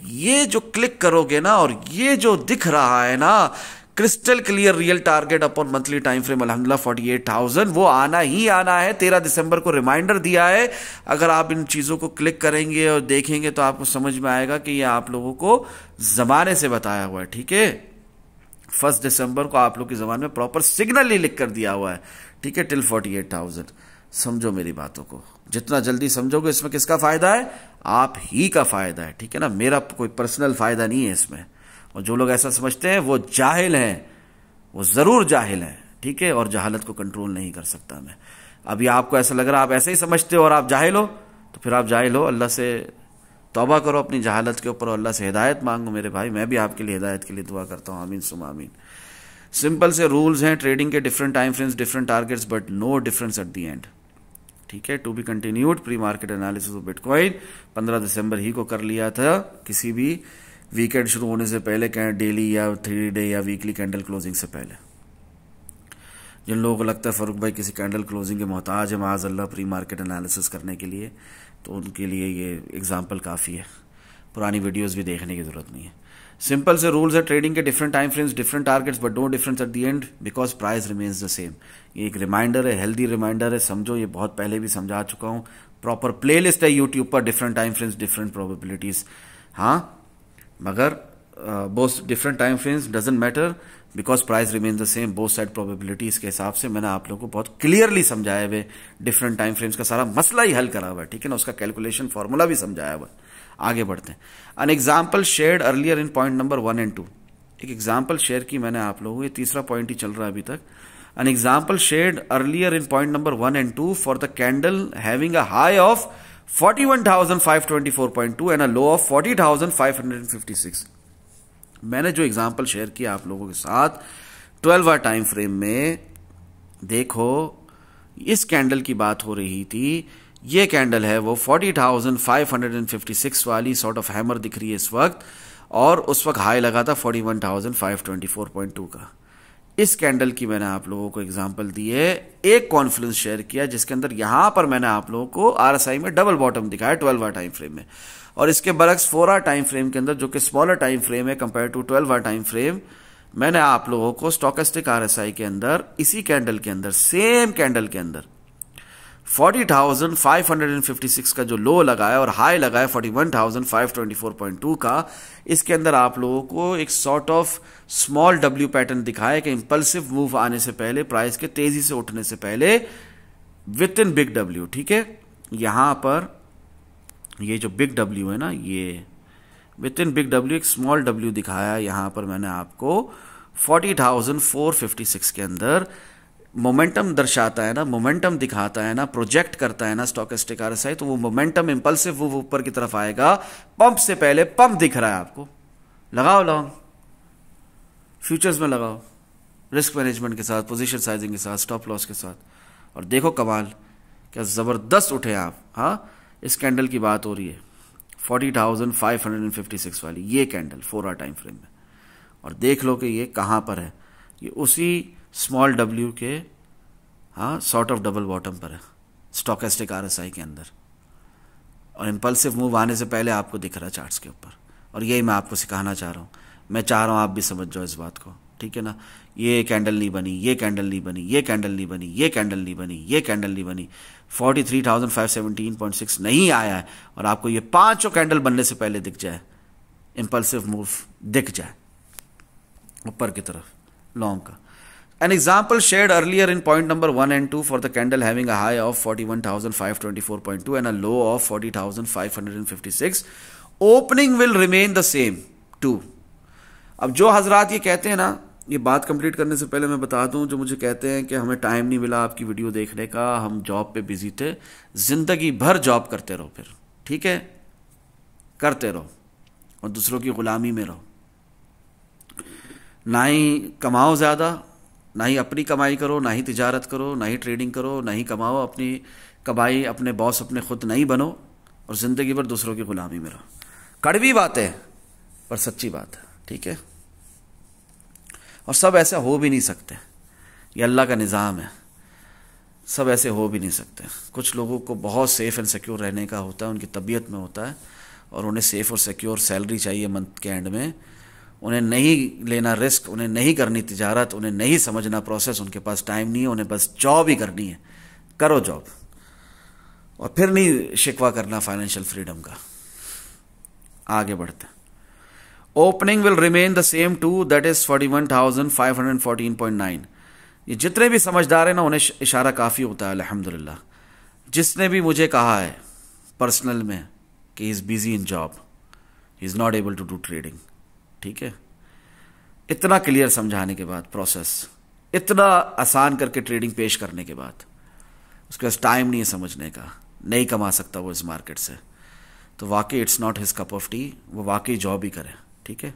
[SPEAKER 1] ये जो क्लिक करोगे ना, और ये जो दिख रहा है ना crystal clear real target upon monthly time frame अल्हम्दुलिल्लाह 48,000, वो आना ही आना है। 13 दिसंबर को रिमाइंडर दिया है। अगर आप इन चीजों को क्लिक करेंगे और देखेंगे तो आपको समझ में आएगा कि ये आप लोगों को जमाने से बताया हुआ है। ठीक है, 1 दिसंबर को आप लोग की जबान में प्रॉपर सिग्नल ही लिख कर दिया हुआ है। ठीक है, टिल 48,000। समझो मेरी बातों को, जितना जल्दी समझोगे इसमें किसका फायदा है, आप ही का फायदा है। ठीक है ना, मेरा कोई पर्सनल फायदा नहीं है इसमें। और जो लोग ऐसा समझते हैं वो जाहिल हैं, वो जरूर जाहिल हैं। ठीक है, और जहालत को कंट्रोल नहीं कर सकता मैं। अभी आपको ऐसा लग रहा है आप ऐसे ही समझते हो और आप जाहिल हो, तो फिर आप जाहिल हो। अल्लाह से तौबा करो अपनी जहालत के ऊपर, अल्लाह से हिदायत मांगो मेरे भाई। मैं भी आपके लिए हिदायत के लिए दुआ करता हूँ, आमीन सुम आमीन। सिंपल से रूल्स हैं ट्रेडिंग के, different time frames, different targets, but no difference at the end. ठीक है, to be continued. Pre market analysis of bitcoin 15 December ही को कर लिया था, किसी भी वीकेंड शुरू होने से पहले, डेली या 3 डे या वीकली कैंडल क्लोजिंग से पहले। जिन लोगों को लगता है फारूक भाई किसी कैंडल क्लोजिंग के मोहताज है माज़अल्लाह प्री मार्केट एनालिसिस करने के लिए, तो उनके लिए ये एग्जाम्पल काफ़ी है, पुरानी वीडियोस भी देखने की जरूरत नहीं है। सिंपल से रूल्स है ट्रेडिंग के, different time frames, different targets, but no difference at the end because price remains the same. ये एक रिमाइंडर है, हेल्दी रिमाइंडर है, समझो। ये बहुत पहले भी समझा चुका हूँ, प्रॉपर प्लेलिस्ट है यूट्यूब पर, different time frames, different probabilities. हाँ, मगर both different time frames doesn't matter because price remains the same, both side probabilities के हिसाब से मैंने आप लोगों को बहुत क्लियरली समझाया हुए, डिफरेंट टाइम फ्रेम्स का सारा मसला ही हल करा हुआ है। ठीक है ना, उसका कैलकुलेशन फॉर्मूला भी समझाया हुआ है। आगे बढ़ते हैं। An example shared earlier in point number 1 and 2। एक एग्जाम्पल शेयर की मैंने आप लोगों को, ये तीसरा पॉइंट ही चल रहा है अभी तक। An example shared earlier in point number 1 and 2 for the candle having a high of 41,524.2 and a low of 40,556। मैंने जो एग्जाम्पल शेयर किया आप लोगों के साथ 12 आवर टाइम फ्रेम में, देखो इस कैंडल की बात हो रही थी। ये कैंडल है वो 40,556 वाली सॉर्ट ऑफ हैमर दिख रही है इस वक्त, और उस वक्त हाई लगा था 41,524.2 का। इस कैंडल की मैंने आप लोगों को एग्जांपल दी है, एक कॉन्फ्रेंस शेयर किया जिसके अंदर यहां पर मैंने आप लोगों को आरएसआई में डबल बॉटम दिखाया 12 आवर टाइम फ्रेम में, और इसके बरक्स 4 आवर टाइम फ्रेम के अंदर जो कि स्मॉलर टाइम फ्रेम है compare to 12 hour time frame, मैंने आप लोगों को स्टोकेस्टिक आरएसआई के अंदर, इसी कैंडल के अंदर, सेम कैंडल के अंदर 40,556 का जो लो लगाया और हाई लगाया 41,524.2 का, इसके अंदर आप लोगों को एक sort of small W pattern दिखाया कि इंपल्सिव मूव आने से पहले, प्राइस के तेजी से उठने से पहले, विद इन बिग डब्ल्यू। ठीक है, यहां पर ये जो बिग डब्ल्यू है ना, ये विद इन बिग डब्ल्यू एक स्मॉल डब्ल्यू दिखाया। यहां पर मैंने आपको 40,456 के अंदर मोमेंटम दर्शाता है ना, मोमेंटम दिखाता है ना, प्रोजेक्ट करता है ना स्टोकेस्टिक आरएसआई, तो वो मोमेंटम इंपल्सिव वो ऊपर की तरफ आएगा। पंप से पहले पंप दिख रहा है आपको, लगाओ लॉन्ग, फ्यूचर्स में लगाओ, रिस्क मैनेजमेंट के साथ, पोजीशन साइजिंग के साथ, स्टॉप लॉस के साथ, और देखो कमाल, क्या जबरदस्त उठे आप। हाँ, इस कैंडल की बात हो रही है 40,556 वाली, ये कैंडल 4 आवर टाइम फ्रेम में, और देख लो कि ये कहां पर है, ये उसी स्मॉल डब्ल्यू के हाँ सॉर्ट ऑफ डबल बॉटम पर है स्टॉकेस्टिक RSI के अंदर, और इम्पल्सिव मूव आने से पहले आपको दिख रहा है चार्ट्स के ऊपर। और यही मैं आपको सिखाना चाह रहा हूँ, मैं चाह रहा हूँ आप भी समझ जाओ इस बात को, ठीक है ना। ये कैंडल नहीं बनी, ये कैंडल नहीं बनी, ये कैंडल नहीं बनी, ये कैंडल नहीं बनी, ये कैंडल नहीं बनी, 43,517.6 नहीं आया है, और आपको ये पांचों कैंडल बनने से पहले दिख जाए, इम्पल्सिव मूव दिख जाए ऊपर की तरफ लॉन्ग का। An example shared earlier in point number 1 and 2 for the candle having a high of 41,524.2 and a low of 40,556, opening will remain the same too. अब जो हजरात ये कहते हैं ना, ये बात कंप्लीट करने से पहले मैं बता दूं, जो मुझे कहते हैं कि हमें टाइम नहीं मिला आपकी वीडियो देखने का, हम जॉब पे बिजी थे, जिंदगी भर जॉब करते रहो, फिर ठीक है करते रहो और दूसरों की गुलामी में रहो, ना ही कमाओ ज़्यादा, ना ही अपनी कमाई करो, ना ही तिजारत करो, ना ही ट्रेडिंग करो, ना ही कमाओ, अपनी कमाई अपने बॉस अपने खुद नहीं बनो, और ज़िंदगी भर दूसरों की गुलामी में रहो। कड़वी बात है पर सच्ची बात है, ठीक है। और सब ऐसा हो भी नहीं सकते, ये अल्लाह का निज़ाम है, सब ऐसे हो भी नहीं सकते। कुछ लोगों को बहुत सेफ़ एंड सिक्योर रहने का होता है, उनकी तबीयत में होता है, और उन्हें सेफ़ और सिक्योर सैलरी चाहिए मंथ के एंड में, उन्हें नहीं लेना रिस्क, उन्हें नहीं करनी तिजारत, उन्हें नहीं समझना प्रोसेस, उनके पास टाइम नहीं है, उन्हें बस जॉब ही करनी है। करो जॉब, और फिर नहीं शिकवा करना फाइनेंशियल फ्रीडम का। आगे बढ़ते, opening will remain the same too, that is 41,514.9। ये जितने भी समझदार हैं ना, उन्हें इशारा काफ़ी होता है अल्हम्दुलिल्लाह। जिसने भी मुझे कहा है पर्सनल में कि he is busy in job, he is not able to do trading, ठीक है, इतना क्लियर समझाने के बाद, प्रोसेस इतना आसान करके ट्रेडिंग पेश करने के बाद, उसके पास टाइम नहीं है समझने का, नहीं कमा सकता वो इस मार्केट से, तो वाकई it's not his cup of T, वो वाकई जॉब ही करे, ठीक है।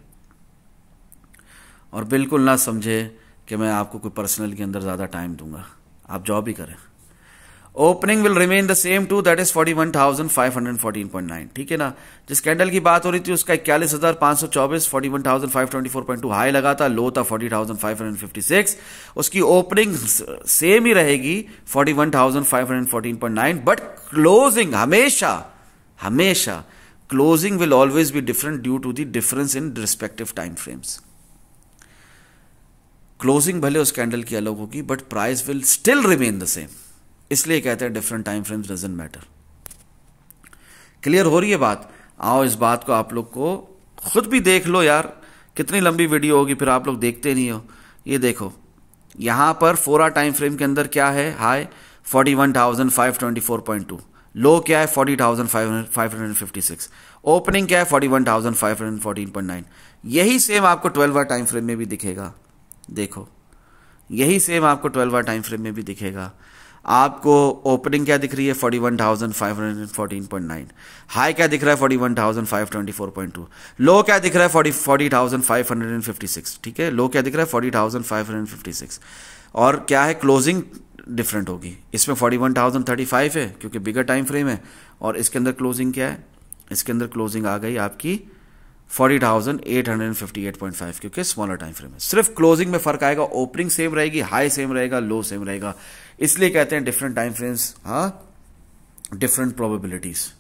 [SPEAKER 1] और बिल्कुल ना समझे कि मैं आपको कोई पर्सनल के अंदर ज़्यादा टाइम दूंगा, आप जॉब ही करें। Opening will remain the same too, that is 41,514.9, ठीक है ना। जिस कैंडल की बात हो रही थी उसका 41,524 41,524.2 हाई लगा था, लो था 40,556, उसकी ओपनिंग सेम ही रहेगी 41,514.9, बट क्लोजिंग हमेशा closing will always be different due to the difference in respective time frames. Closing भले उस कैंडल की अलग होगी, but price will still remain the same, इसलिए कहते हैं different time frames doesn't matter. Clear हो रही है बात? आओ इस बात को आप लोग को खुद भी देख लो यार, कितनी लंबी वीडियो होगी, फिर आप लोग देखते नहीं हो। ये देखो यहां पर 4 टाइम फ्रेम के अंदर क्या है, हाई 41,524.2, लो क्या है 40,556, ओपनिंग क्या है 41,514.9। यही सेम आपको 12 टाइम फ्रेम में भी दिखेगा, देखो यही सेम आपको 12 टाइम फ्रेम में भी दिखेगा। आपको ओपनिंग क्या दिख रही है 41,514.9, हाई क्या दिख रहा है 41,524.2, लो क्या दिख रहा है 40,556, ठीक है, लो क्या दिख रहा है 40,556, और क्या है क्लोजिंग डिफरेंट होगी, इसमें 41,035 है क्योंकि बिगर टाइम फ्रेम है, और इसके अंदर क्लोजिंग क्या है, इसके अंदर क्लोजिंग आ गई आपकी 40,858.5 क्योंकि स्मॉलर टाइम फ्रेम है। सिर्फ क्लोजिंग में फर्क आएगा, ओपनिंग सेम रहेगी, हाई सेम रहेगा, लो सेम रहेगा, इसलिए कहते हैं डिफरेंट टाइम फ्रेम्स, हाँ डिफरेंट प्रोबेबिलिटीज,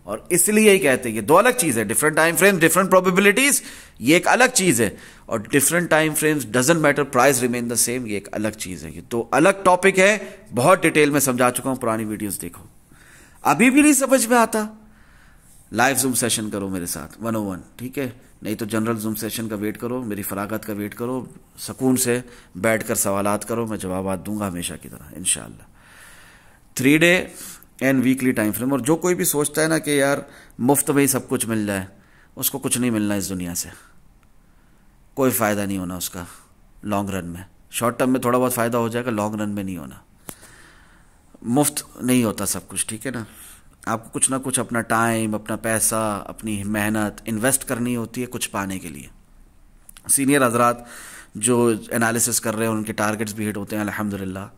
[SPEAKER 1] और इसलिए ही कहते हैं ये दो अलग चीज है, different time frames different probabilities ये एक अलग चीज है, और different time frames doesn't matter price remain the same ये एक अलग चीज है। ये तो अलग टॉपिक है, बहुत डिटेल में समझा चुका हूं, पुरानी वीडियोस देखो। अभी भी नहीं समझ में आता, लाइव जूम सेशन करो मेरे साथ 101, ठीक है, नहीं तो जनरल जूम सेशन का वेट करो, मेरी फरागत का वेट करो, सुकून से बैठकर सवालात करो, मैं जवाब दूंगा हमेशा की तरह इंशाल्लाह। 3 day end weekly time frame. और जो कोई भी सोचता है ना कि यार मुफ्त में ही सब कुछ मिल जाए, उसको कुछ नहीं मिलना इस दुनिया से, कोई फ़ायदा नहीं होना उसका लॉन्ग रन में। शॉर्ट टर्म में थोड़ा बहुत फ़ायदा हो जाएगा, लॉन्ग रन में नहीं होना, मुफ्त नहीं होता सब कुछ, ठीक है ना। आपको कुछ ना कुछ अपना टाइम, अपना पैसा, अपनी मेहनत इन्वेस्ट करनी होती है कुछ पाने के लिए। सीनियर हजरात जो एनालिसिस कर रहे हैं उनके टारगेट्स भी हिट होते हैं अल्हम्दुलिल्लाह,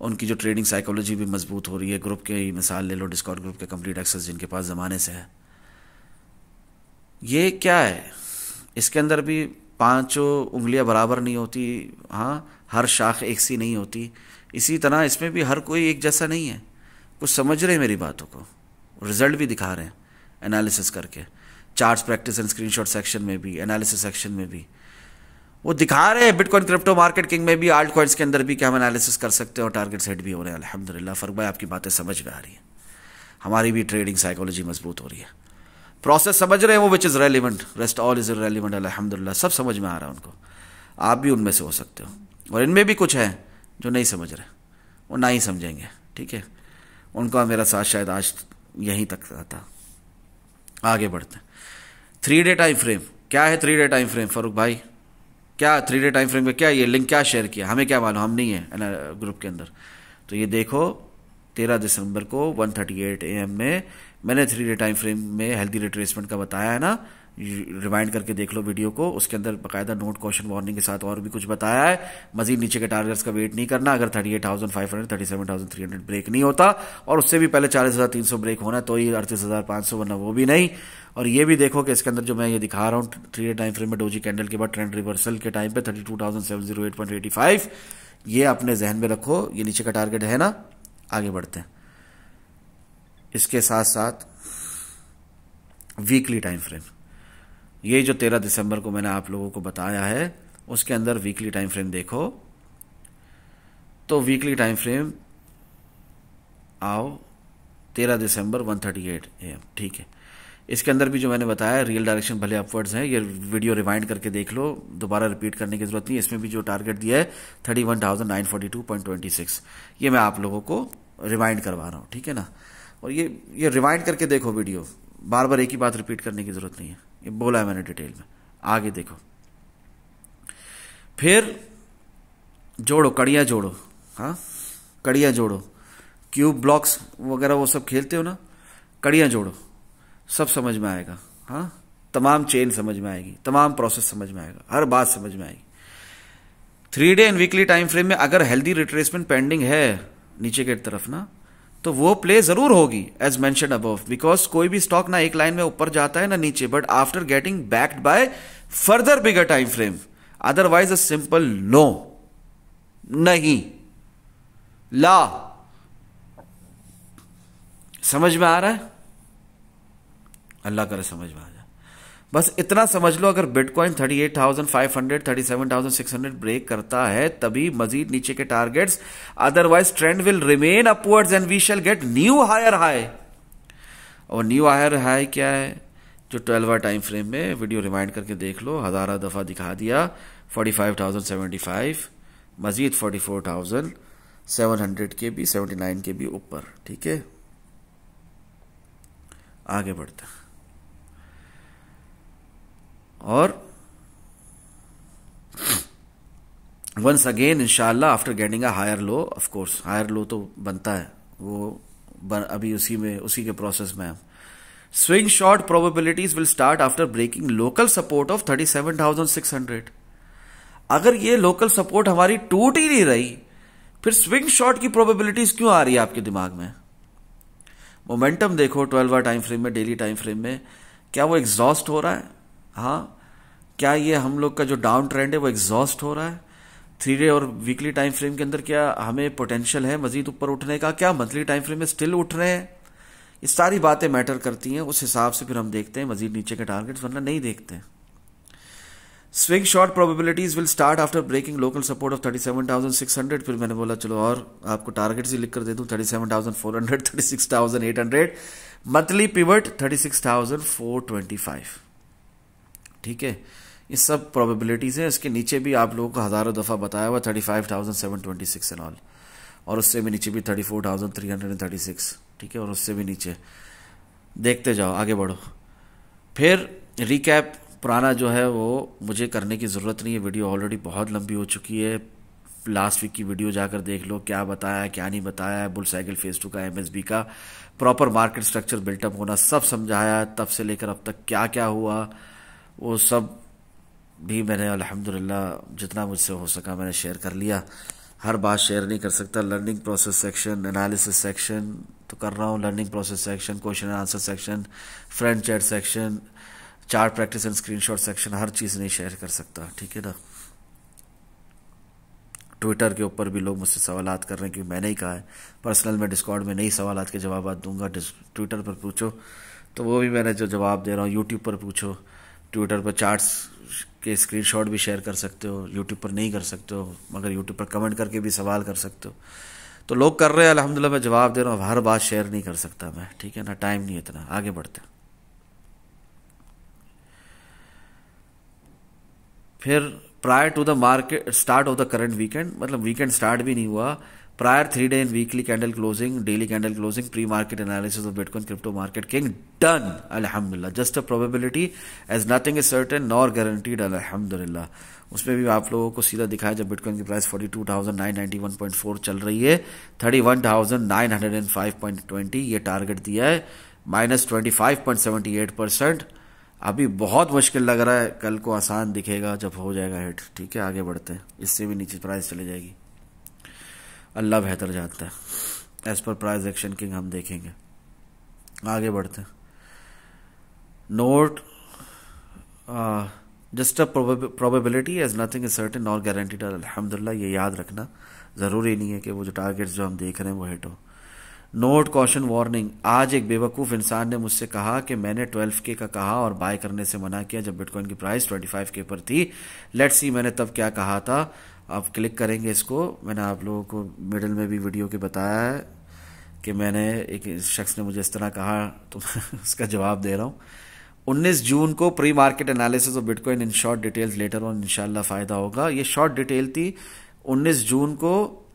[SPEAKER 1] उनकी जो ट्रेडिंग साइकोलॉजी भी मजबूत हो रही है। ग्रुप के ही मिसाल ले लो, डिस्कॉर्ड ग्रुप के कंप्लीट एक्सेस जिनके पास ज़माने से है। ये क्या है, इसके अंदर भी पांचों उंगलियां बराबर नहीं होती, हाँ, हर शाख एक सी नहीं होती। इसी तरह इसमें भी हर कोई एक जैसा नहीं है। कुछ समझ रहे हैं मेरी बातों को, रिजल्ट भी दिखा रहे हैं एनालिसिस करके, charts practice and screenshot section में भी, एनालिसिस सेक्शन में भी वो दिखा रहे हैं। बिटकॉइन क्रिप्टो मार्केट किंग में भी, आल्ट कॉइन्स के अंदर भी कि हम एनालिसिस कर सकते हैं और टारगेट सेट भी हो रहे हैं। अल्हम्दुलिल्लाह फर्क भाई, आपकी बातें समझ में आ रही है, हमारी भी ट्रेडिंग साइकोलॉजी मजबूत हो रही है। प्रोसेस समझ रहे हैं वो, which is relevant, rest all is irrelevant. अल्हम्दुलिल्लाह सब समझ में आ रहा है उनको, आप भी उनमें से हो सकते हो। और इनमें भी कुछ है जो नहीं समझ रहे, वो ना ही समझेंगे, ठीक है। उनका मेरा साथ शायद आज यहीं तक था। आगे बढ़ते हैं। 3 डे टाइम फ्रेम क्या है? 3 डे टाइम फ्रेम फरूक भाई, क्या 3 डे टाइम फ्रेम में क्या ये लिंक क्या शेयर किया, हमें क्या मालूम, हम नहीं है ग्रुप के अंदर। तो ये देखो 13 दिसंबर को 1:38 AM में मैंने 3 डे टाइम फ्रेम में हेल्दी रिट्रेसमेंट का बताया है ना, रिवाइंड करके देख लो वीडियो को, उसके अंदर बाकायदा नोट क्वेश्चन वार्निंग के साथ और भी कुछ बताया है। मजीद नीचे के टारगेट्स का वेट नहीं करना, अगर 38,500 37,300 ब्रेक नहीं होता और उससे भी पहले 40,300 ब्रेक होना तो ही 38,500, वरना वो भी नहीं। और ये भी देखो कि इसके अंदर जो मैं ये दिखा रहा हूँ 3 डे टाइम फ्रेम में डोजी कैंडल के बाद ट्रेंड रिवर्सल के टाइम पे 32,708.85, ये अपने जहन में रखो, ये नीचे का टारगेट है ना। आगे बढ़ते हैं। इसके साथ साथ वीकली टाइम फ्रेम, ये जो 13 दिसंबर को मैंने आप लोगों को बताया है उसके अंदर वीकली टाइम फ्रेम देखो। तो वीकली टाइम फ्रेम आओ 13 दिसंबर 1:38 AM, ठीक है। इसके अंदर भी जो मैंने बताया रियल डायरेक्शन भले अपवर्ड्स है, ये वीडियो रिवाइंड करके देख लो, दोबारा रिपीट करने की जरूरत नहीं। इसमें भी जो टारगेट दिया है 31,942.26, ये मैं आप लोगों को रिवाइंड करवा रहा हूँ, ठीक है ना। और ये रिवाइंड करके देखो वीडियो, बार बार एक ही बात रिपीट करने की जरूरत नहीं है, ये बोला है मैंने डिटेल में। आगे देखो, फिर जोड़ो, कड़ियां जोड़ो, हाँ कड़ियां जोड़ो, क्यूब ब्लॉक्स वगैरह वो सब खेलते हो ना, कड़ियां जोड़ो, सब समझ में आएगा, हाँ तमाम चेन समझ में आएगी, तमाम प्रोसेस समझ में आएगा, हर बात समझ में आएगी। 3 day end weekly time frame में अगर हेल्दी रिट्रेसमेंट पेंडिंग है नीचे की तरफ ना, तो वो प्ले जरूर होगी एज मेंशन अबव, बिकॉज कोई भी स्टॉक ना एक लाइन में ऊपर जाता है ना नीचे, but after getting backed by further bigger time frame, otherwise a simple no, नहीं। ला समझ में आ रहा है? अल्लाह करे समझ में आ जाए, बस इतना समझ लो। अगर बिटकॉइन 38,500 37,600 ब्रेक करता है तभी मजीद नीचे के targets, otherwise trend will remain upwards and we shall get new higher high. और न्यू हायर हाई क्या है? जो 12 टाइम फ्रेम में वीडियो रिमाइंड करके देख लो, हजारा दफा दिखा दिया, 45,075, मजीद 44,700 के भी, 79 के भी ऊपर, ठीक है। आगे बढ़ते हैं। और वंस अगेन इंशाल्लाह after getting a higher low, of course higher low तो बनता है, वो अभी उसी के प्रोसेस में है। Swing short probabilities will start after breaking local support of 37,600। अगर ये लोकल सपोर्ट हमारी टूट ही नहीं रही, फिर स्विंग शॉर्ट की प्रोबेबिलिटीज क्यों आ रही है आपके दिमाग में? मोमेंटम देखो 12 टाइम फ्रेम में, डेली टाइम फ्रेम में, क्या वो एग्जॉस्ट हो रहा है? हाँ, क्या ये हम लोग का जो डाउन ट्रेंड है वो एग्जॉस्ट हो रहा है? 3 डे और वीकली टाइम फ्रेम के अंदर क्या हमें पोटेंशियल है मजीद ऊपर उठने का? क्या मंथली टाइम फ्रेम में स्टिल उठ रहे हैं? ये सारी बातें मैटर करती हैं, उस हिसाब से फिर हम देखते हैं मजीद नीचे के टारगेट्स, वरना नहीं देखते हैं। Swing short probabilities will start after breaking local support of 37,600। फिर मैंने बोला चलो और आपको टारगेट्स ही लिख कर दे दूं, 37,400, 36,800, मंथली पिवट 36,425, ठीक है। ये सब प्रोबेबिलिटीज हैं। इसके नीचे भी आप लोगों को हजारों दफा बताया हुआ 35,726 एंड ऑल, और उससे भी नीचे भी 34,336, ठीक है, और उससे भी नीचे देखते जाओ, आगे बढ़ो। फिर रिकैप पुराना जो है वो मुझे करने की ज़रूरत नहीं है, वीडियो ऑलरेडी बहुत लंबी हो चुकी है। लास्ट वीक की वीडियो जाकर देख लो, क्या बताया क्या नहीं बताया, बुल साइकिल फेज 2 का, MSB का प्रॉपर मार्केट स्ट्रक्चर बिल्टअप होना सब समझाया, तब से लेकर अब तक क्या क्या हुआ वो सब भी मैंने अल्हम्दुलिल्लाह जितना मुझसे हो सका मैंने शेयर कर लिया। हर बात शेयर नहीं कर सकता। Learning process section, analysis section तो कर रहा हूँ, learning process section, question and answer section, friend chat section, chart practice and screenshot section, हर चीज़ नहीं शेयर कर सकता, ठीक है ना। ट्विटर के ऊपर भी लोग मुझसे सवालात कर रहे हैं कि मैंने ही कहा है, पर्सनल में डिस्कॉर्ड में नहीं सवालात के जवाब दूंगा, ट्विटर पर पूछो तो वो भी मैंने जो जवाब दे रहा हूँ। यूट्यूब पर पूछो, ट्विटर पर चार्ट्स के स्क्रीनशॉट भी शेयर कर सकते हो, यूट्यूब पर नहीं कर सकते हो, मगर यूट्यूब पर कमेंट करके भी सवाल कर सकते हो। तो लोग कर रहे हैं, अल्हम्दुलिल्लाह, मैं जवाब दे रहा हूँ। हर बात शेयर नहीं कर सकता मैं, ठीक है ना, टाइम नहीं इतना। आगे बढ़ते हैं। फिर prior to the market start of the current weekend, मतलब वीकेंड स्टार्ट भी नहीं हुआ, prior 3 day end weekly candle closing, daily candle closing, pre market analysis of bitcoin crypto market king done अल्हम्दुलिल्लाह, just a probability as nothing is certain nor guaranteed अल्हम्दुलिल्लाह। उसमें भी आप लोगों को सीधा दिखाया जब बिटकॉइन की प्राइस 42,991.4 चल रही है, 31,905.20 ये टारगेट दिया है, -25.78%। अभी बहुत मुश्किल लग रहा है, कल को आसान दिखेगा जब हो जाएगा हिट, ठीक है। आगे बढ़ते हैं, इससे भी नीचे प्राइस चली जाएगी, अल्लाह बेहतर जानता है। As per price action king हम देखेंगे। आगे बढ़ते हैं। Note just a probability as nothing is certain nor guaranteed अल्हम्दुलिल्लाह, ये याद रखना, ज़रूरी नहीं है कि वो जो टारगेट्स जो हम देख रहे हैं वो हिट हो। नोट कॉशन वार्निंग, आज एक बेवकूफ़ इंसान ने मुझसे कहा कि मैंने 12K का कहा और बाय करने से मना किया जब बिटकॉइन की प्राइस 25K पर थी। लेट्स सी मैंने तब क्या कहा था। आप क्लिक करेंगे इसको, मैंने आप लोगों को मिडिल में भी वीडियो के बताया है कि मैंने, एक शख्स ने मुझे इस तरह कहा तो मैं उसका जवाब दे रहा हूँ। 19 जून को pre market analysis of bitcoin in short details later on इंशाल्लाह फ़ायदा होगा। ये शॉर्ट डिटेल थी, 19 जून को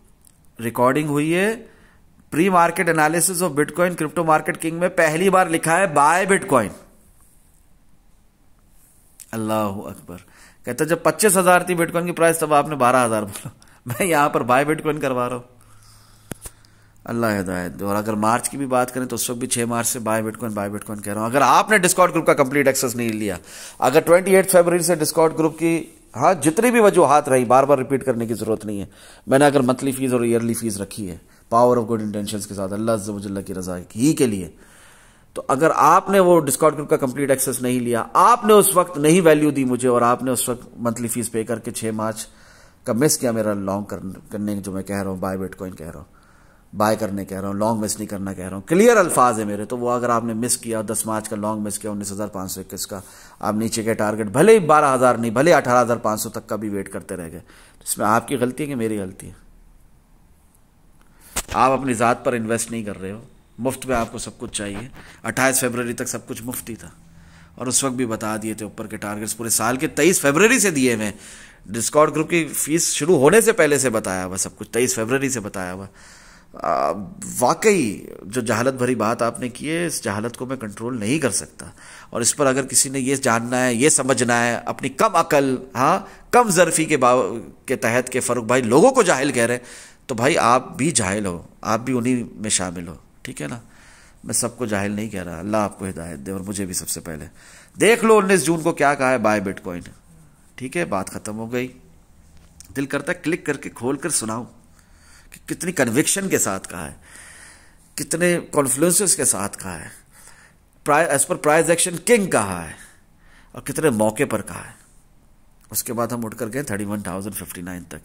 [SPEAKER 1] रिकॉर्डिंग हुई है। Pre market analysis of bitcoin crypto market king में पहली बार लिखा है बाय बिटकॉइन। अल्लाह अकबर। कहता जब 25,000 थी बिटकॉइन की प्राइस तब आपने 12,000 बोला, मैं यहां पर बाय बिटकॉइन करवा रहा हूं। अल्लाह हिदायत। और अगर मार्च की भी बात करें तो उस वक्त भी 6 मार्च से बाय बिटकॉइन कह रहा हूं। अगर आपने डिस्कॉर्ड ग्रुप का कंप्लीट एक्सेस नहीं लिया, अगर 28 फरवरी से डिस्कॉर्ड ग्रुप की जितनी भी वजूहात रही, बार बार रिपीट करने की जरूरत नहीं है। मैंने अगर मंथली फीस और ईयरली फीस रखी है पावर ऑफ गुड इंटेंशंस के साथ, अल्लाह अज़्ज़ व जल्ल की रज़ा ही के लिए, तो अगर आपने वो डिस्कॉर्ड ग्रुप का कंप्लीट एक्सेस नहीं लिया, आपने उस वक्त नहीं वैल्यू दी मुझे और आपने उस वक्त मंथली फीस पे करके 6 मार्च का मिस किया मेरा लॉन्ग करने जो मैं कह रहा हूँ, बाय बिटकॉइन कह रहा हूँ, बाय करने कह रहा हूँ, लॉन्ग मिस नहीं करना कह रहा हूँ, क्लियर अल्फाज है मेरे। तो वो अगर आपने मिस किया, 10 मार्च का लॉन्ग मिस किया 19,521 का, आप नीचे के टारगेट भले ही 12,000 नहीं, भले 18,500 तक का भी वेट करते रह गए, तो इसमें आपकी गलती है कि मेरी गलती है? आप अपनी ज़ात पर इन्वेस्ट नहीं कर रहे हो, मुफ्त में आपको सब कुछ चाहिए। 28 फरवरी तक सब कुछ मुफ्त ही था और उस वक्त भी बता दिए थे ऊपर के टारगेट्स पूरे साल के 23 फरवरी से दिए हुए। डिस्कॉर्ड ग्रुप की फीस शुरू होने से पहले से बताया हुआ सब कुछ, 23 फरवरी से बताया हुआ। वाकई जो जहालत भरी बात आपने की है, इस जहालत को मैं कंट्रोल नहीं कर सकता। और इस पर अगर किसी ने ये जानना है, ये समझना है, अपनी कम अकल, कम ज़र्फी के तहत के फरूक भाई लोगों को जाहिल कह रहे हैं, तो भाई आप भी जाहिल हो, आप भी उन्हीं में शामिल हो, ठीक है ना। मैं सबको जाहिल नहीं कह रहा, अल्लाह आपको हिदायत दे और मुझे भी। सबसे पहले देख लो 19 जून को क्या कहा है बाय बिटकॉइन, ठीक है, बात खत्म हो गई। दिल करता है क्लिक करके खोल कर सुनाऊं कि कितनी कन्विक्शन के साथ कहा है, कितने कॉन्फ्लुएंसेस के साथ कहा है, as per price action king कहा है और कितने मौके पर कहा है। उसके बाद हम उठकर गए 31,059 तक,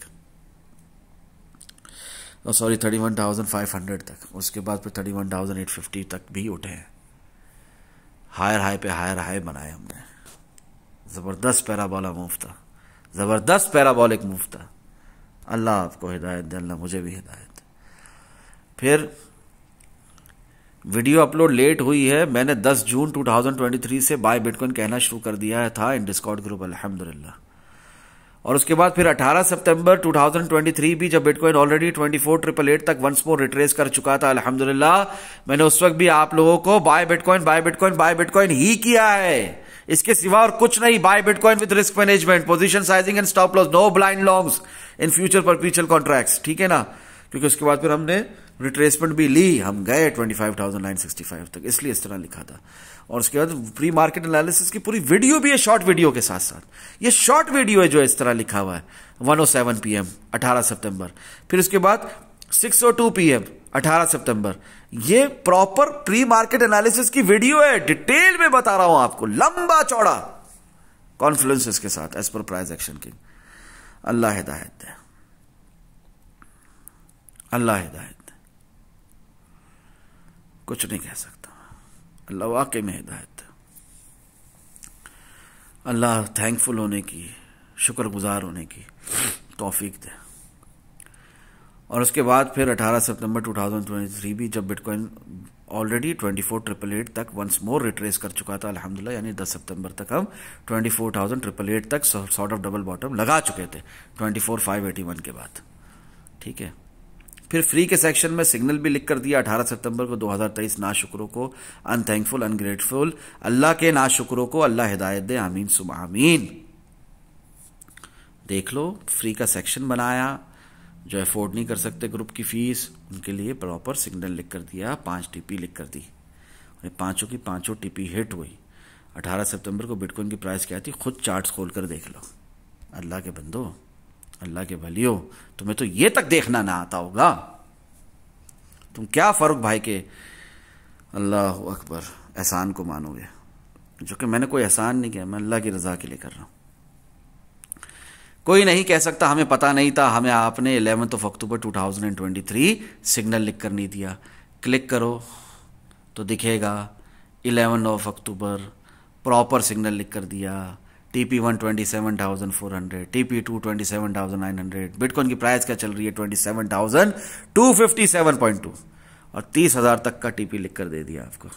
[SPEAKER 1] सॉरी 31,500 तक। उसके बाद फिर 31,850 तक भी उठे हैं। हायर हाई पे हायर हाई बनाए हमने। जबरदस्त पैराबोला मूव था, जबरदस्त पैराबोलिक मूव था। अल्लाह आपको हिदायत दे, अल्लाह मुझे भी हिदायत। फिर वीडियो अपलोड लेट हुई है, मैंने 10 जून 2023 से बाय बिटकॉइन कहना शुरू कर दिया था इन डिस्कॉर्ड ग्रुप, अल्हम्दुलिल्लाह। और उसके बाद फिर 18 सितंबर 2023 भी जब बिटकॉइन ऑलरेडी 24,888 तक वंस मोर रिट्रेस कर चुका था, अल्हम्दुलिल्लाह, मैंने उस वक्त भी आप लोगों को buy bitcoin buy bitcoin buy bitcoin ही किया है, इसके सिवा और कुछ नहीं। Buy bitcoin with risk management, position sizing and stop loss, no blind longs in future perpetual contracts, ठीक है ना। क्योंकि उसके बाद फिर हमने रिट्रेसमेंट भी ली, हम गए 25,965 तक, इसलिए इस तरह लिखा था। और उसके बाद प्री मार्केट एनालिसिस की पूरी वीडियो भी है, शॉर्ट वीडियो के साथ साथ। ये शॉर्ट वीडियो है जो इस तरह लिखा हुआ है, 1:07 PM 18 सितंबर। फिर उसके बाद 6:02 PM 18 सितंबर। ये प्रॉपर प्री मार्केट एनालिसिस की वीडियो है, डिटेल में बता रहा हूं आपको, लंबा चौड़ा कॉन्फ्लुएंसेस के साथ एज पर प्राइस एक्शन की। अल्लाह हिदायत दे, अल्लाह हिदायत दे, कुछ नहीं कह सकता। अल्लाह वाकई में हिदायत दे, अल्लाह थैंकफुल होने की, शुक्रगुजार होने की तौफीक दे। और उसके बाद फिर 18 सितंबर 2023 भी, जब बिटकॉइन ऑलरेडी 24,888 तक वंस मोर रिट्रेस कर चुका था अल्हम्दुलिल्लाह, यानी 10 सितंबर तक हम 24,888 तक सॉर्ट ऑफ डबल बॉटम लगा चुके थे 24,581 के बाद। ठीक है, फिर फ्री के सेक्शन में सिग्नल भी लिख कर दिया 18 सितंबर को 2023, नाशुक्रों को, अनथैंकफुल, अनग्रेटफुल, अल्लाह के नाशुक्रों को अल्लाह हिदायत दे, आमीन सुम आमीन। देख लो, फ्री का सेक्शन बनाया, जो अफोर्ड नहीं कर सकते ग्रुप की फीस, उनके लिए प्रॉपर सिग्नल लिख कर दिया, 5 टीपी लिख कर दी, पांचों की पांचों टीपी हिट हुई। 18 सितंबर को बिटकॉइन की प्राइस क्या थी, खुद चार्ट्स खोल कर देख लो। अल्लाह के बंदो, अल्लाह के भलियो, तुम्हें तो ये तक देखना ना आता होगा, तुम क्या फारूक भाई के अल्लाह अकबर एहसान को मानोगे, जो कि मैंने कोई एहसान नहीं किया, मैं अल्लाह की रजा के लिए कर रहा हूं। कोई नहीं कह सकता हमें पता नहीं था, हमें आपने 11 अक्टूबर 2023 सिग्नल लिख कर नहीं दिया। क्लिक करो तो दिखेगा 11 अक्टूबर प्रॉपर सिग्नल लिख कर दिया, TP1 27,400, TP2 27,900, बिटकॉइन की प्राइस क्या चल रही है 27,257.2 और 30,000 तक का टीपी लिख कर दे दिया आपको।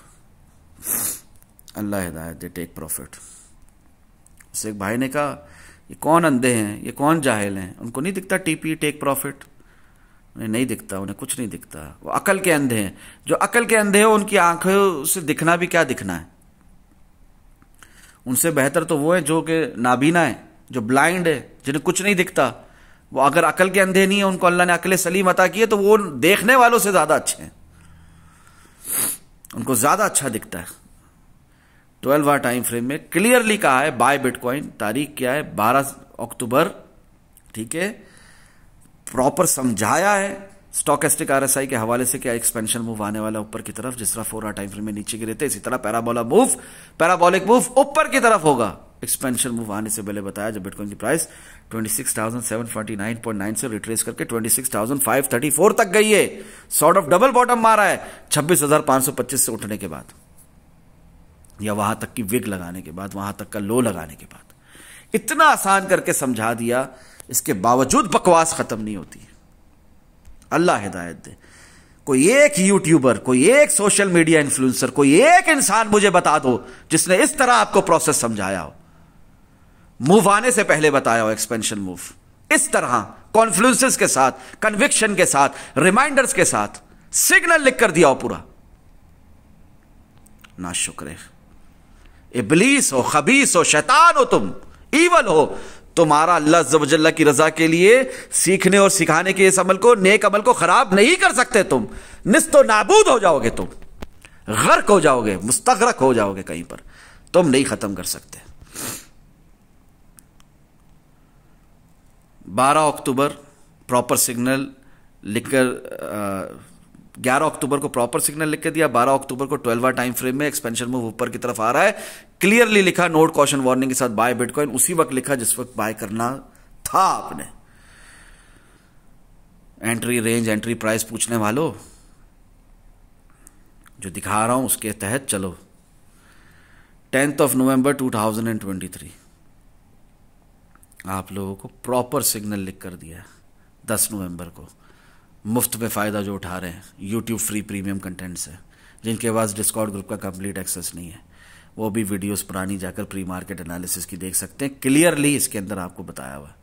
[SPEAKER 1] अल्लाह हिदायत दे, टेक प्रॉफिट। उससे एक भाई ने कहा ये कौन अंधे हैं, ये कौन जाहिल हैं, उनको नहीं दिखता टीपी टेक प्रॉफिट? उन्हें नहीं दिखता, उन्हें कुछ नहीं दिखता, वो अकल के अंधे हैं। जो अकल के अंधे हो उनकी आंखों से दिखना भी क्या दिखना है, उनसे बेहतर तो वो है जो कि नाबीना है, जो ब्लाइंड है, जिन्हें कुछ नहीं दिखता। वो अगर अकल के अंधे नहीं है, उनको अल्लाह ने अकल सलीम अता की है, तो वो देखने वालों से ज्यादा अच्छे हैं, उनको ज्यादा अच्छा दिखता है। 12 आवर टाइम फ्रेम में क्लियरली कहा है बाय बिटकॉइन, तारीख क्या है 12 अक्टूबर। ठीक है, प्रॉपर समझाया है स्टॉकेस्टिक RSI के हवाले से क्या एक्सपेंशन मूव आने वाला ऊपर की तरफ, जिस तरह 4 आवर टाइम फ्रेम में नीचे गिरे थे, इसी तरह पैराबोलिक मूव ऊपर की तरफ होगा। एक्सपेंशन मूव आने से पहले बताया, जब बिटकॉइन की प्राइस 26,749.9 से रिट्रेस करके 26,534 तक गई है, सॉर्ट ऑफ डबल बॉटम मारा है 26,525 से उठने के बाद, या वहां तक की विग लगाने के बाद, वहां तक का लो लगाने के बाद। इतना आसान करके समझा दिया, इसके बावजूद बकवास खत्म नहीं होती। अल्लाह हिदायत दे। कोई एक यूट्यूबर, कोई एक सोशल मीडिया इन्फ्लुएंसर, कोई एक इंसान मुझे बता दो जिसने इस तरह आपको प्रोसेस समझाया हो, मूव आने से पहले बताया हो एक्सपेंशन मूव, इस तरह कॉन्फ्लुएंसेस के साथ, कन्विक्शन के साथ, रिमाइंडर्स के साथ, सिग्नल लिख कर दिया हो पूरा। ना शुक्र, इब्लीस हो, खबीस हो, शैतान हो, तुम ईवल हो, तुम्हारा अल्लाह ज़वजल्ला की रजा के लिए सीखने और सिखाने के इस अमल को, नेक अमल को खराब नहीं कर सकते। तुम निस्तो नाबूद हो जाओगे, तुम गर्क हो जाओगे, मुस्तगरक हो जाओगे कहीं पर, तुम नहीं खत्म कर सकते। 12 अक्टूबर प्रॉपर सिग्नल लिखकर 11 अक्टूबर को प्रॉपर सिग्नल लिख के दिया, 12 अक्टूबर को 12 आवर टाइम फ्रेम में एक्सपेंशन मूव ऊपर की तरफ आ रहा है, क्लियरली लिखा नोट कॉशन वार्निंग के साथ बाय बिटकॉइन, उसी वक्त लिखा जिस वक्त बाय करना था आपने। एंट्री रेंज, एंट्री प्राइस पूछने वालों, जो दिखा रहा हूं उसके तहत चलो। 10 नवंबर 2023 आप लोगों को प्रॉपर सिग्नल लिख कर दिया। 10 नवंबर को मुफ्त में फ़ायदा जो उठा रहे हैं यूट्यूब फ्री प्रीमियम कंटेंट से, जिनके पास डिस्कॉर्ड ग्रुप का कंप्लीट एक्सेस नहीं है, वो भी वीडियोस पुरानी जाकर प्री मार्केट एनालिसिस की देख सकते हैं। क्लियरली इसके अंदर आपको बताया हुआ है,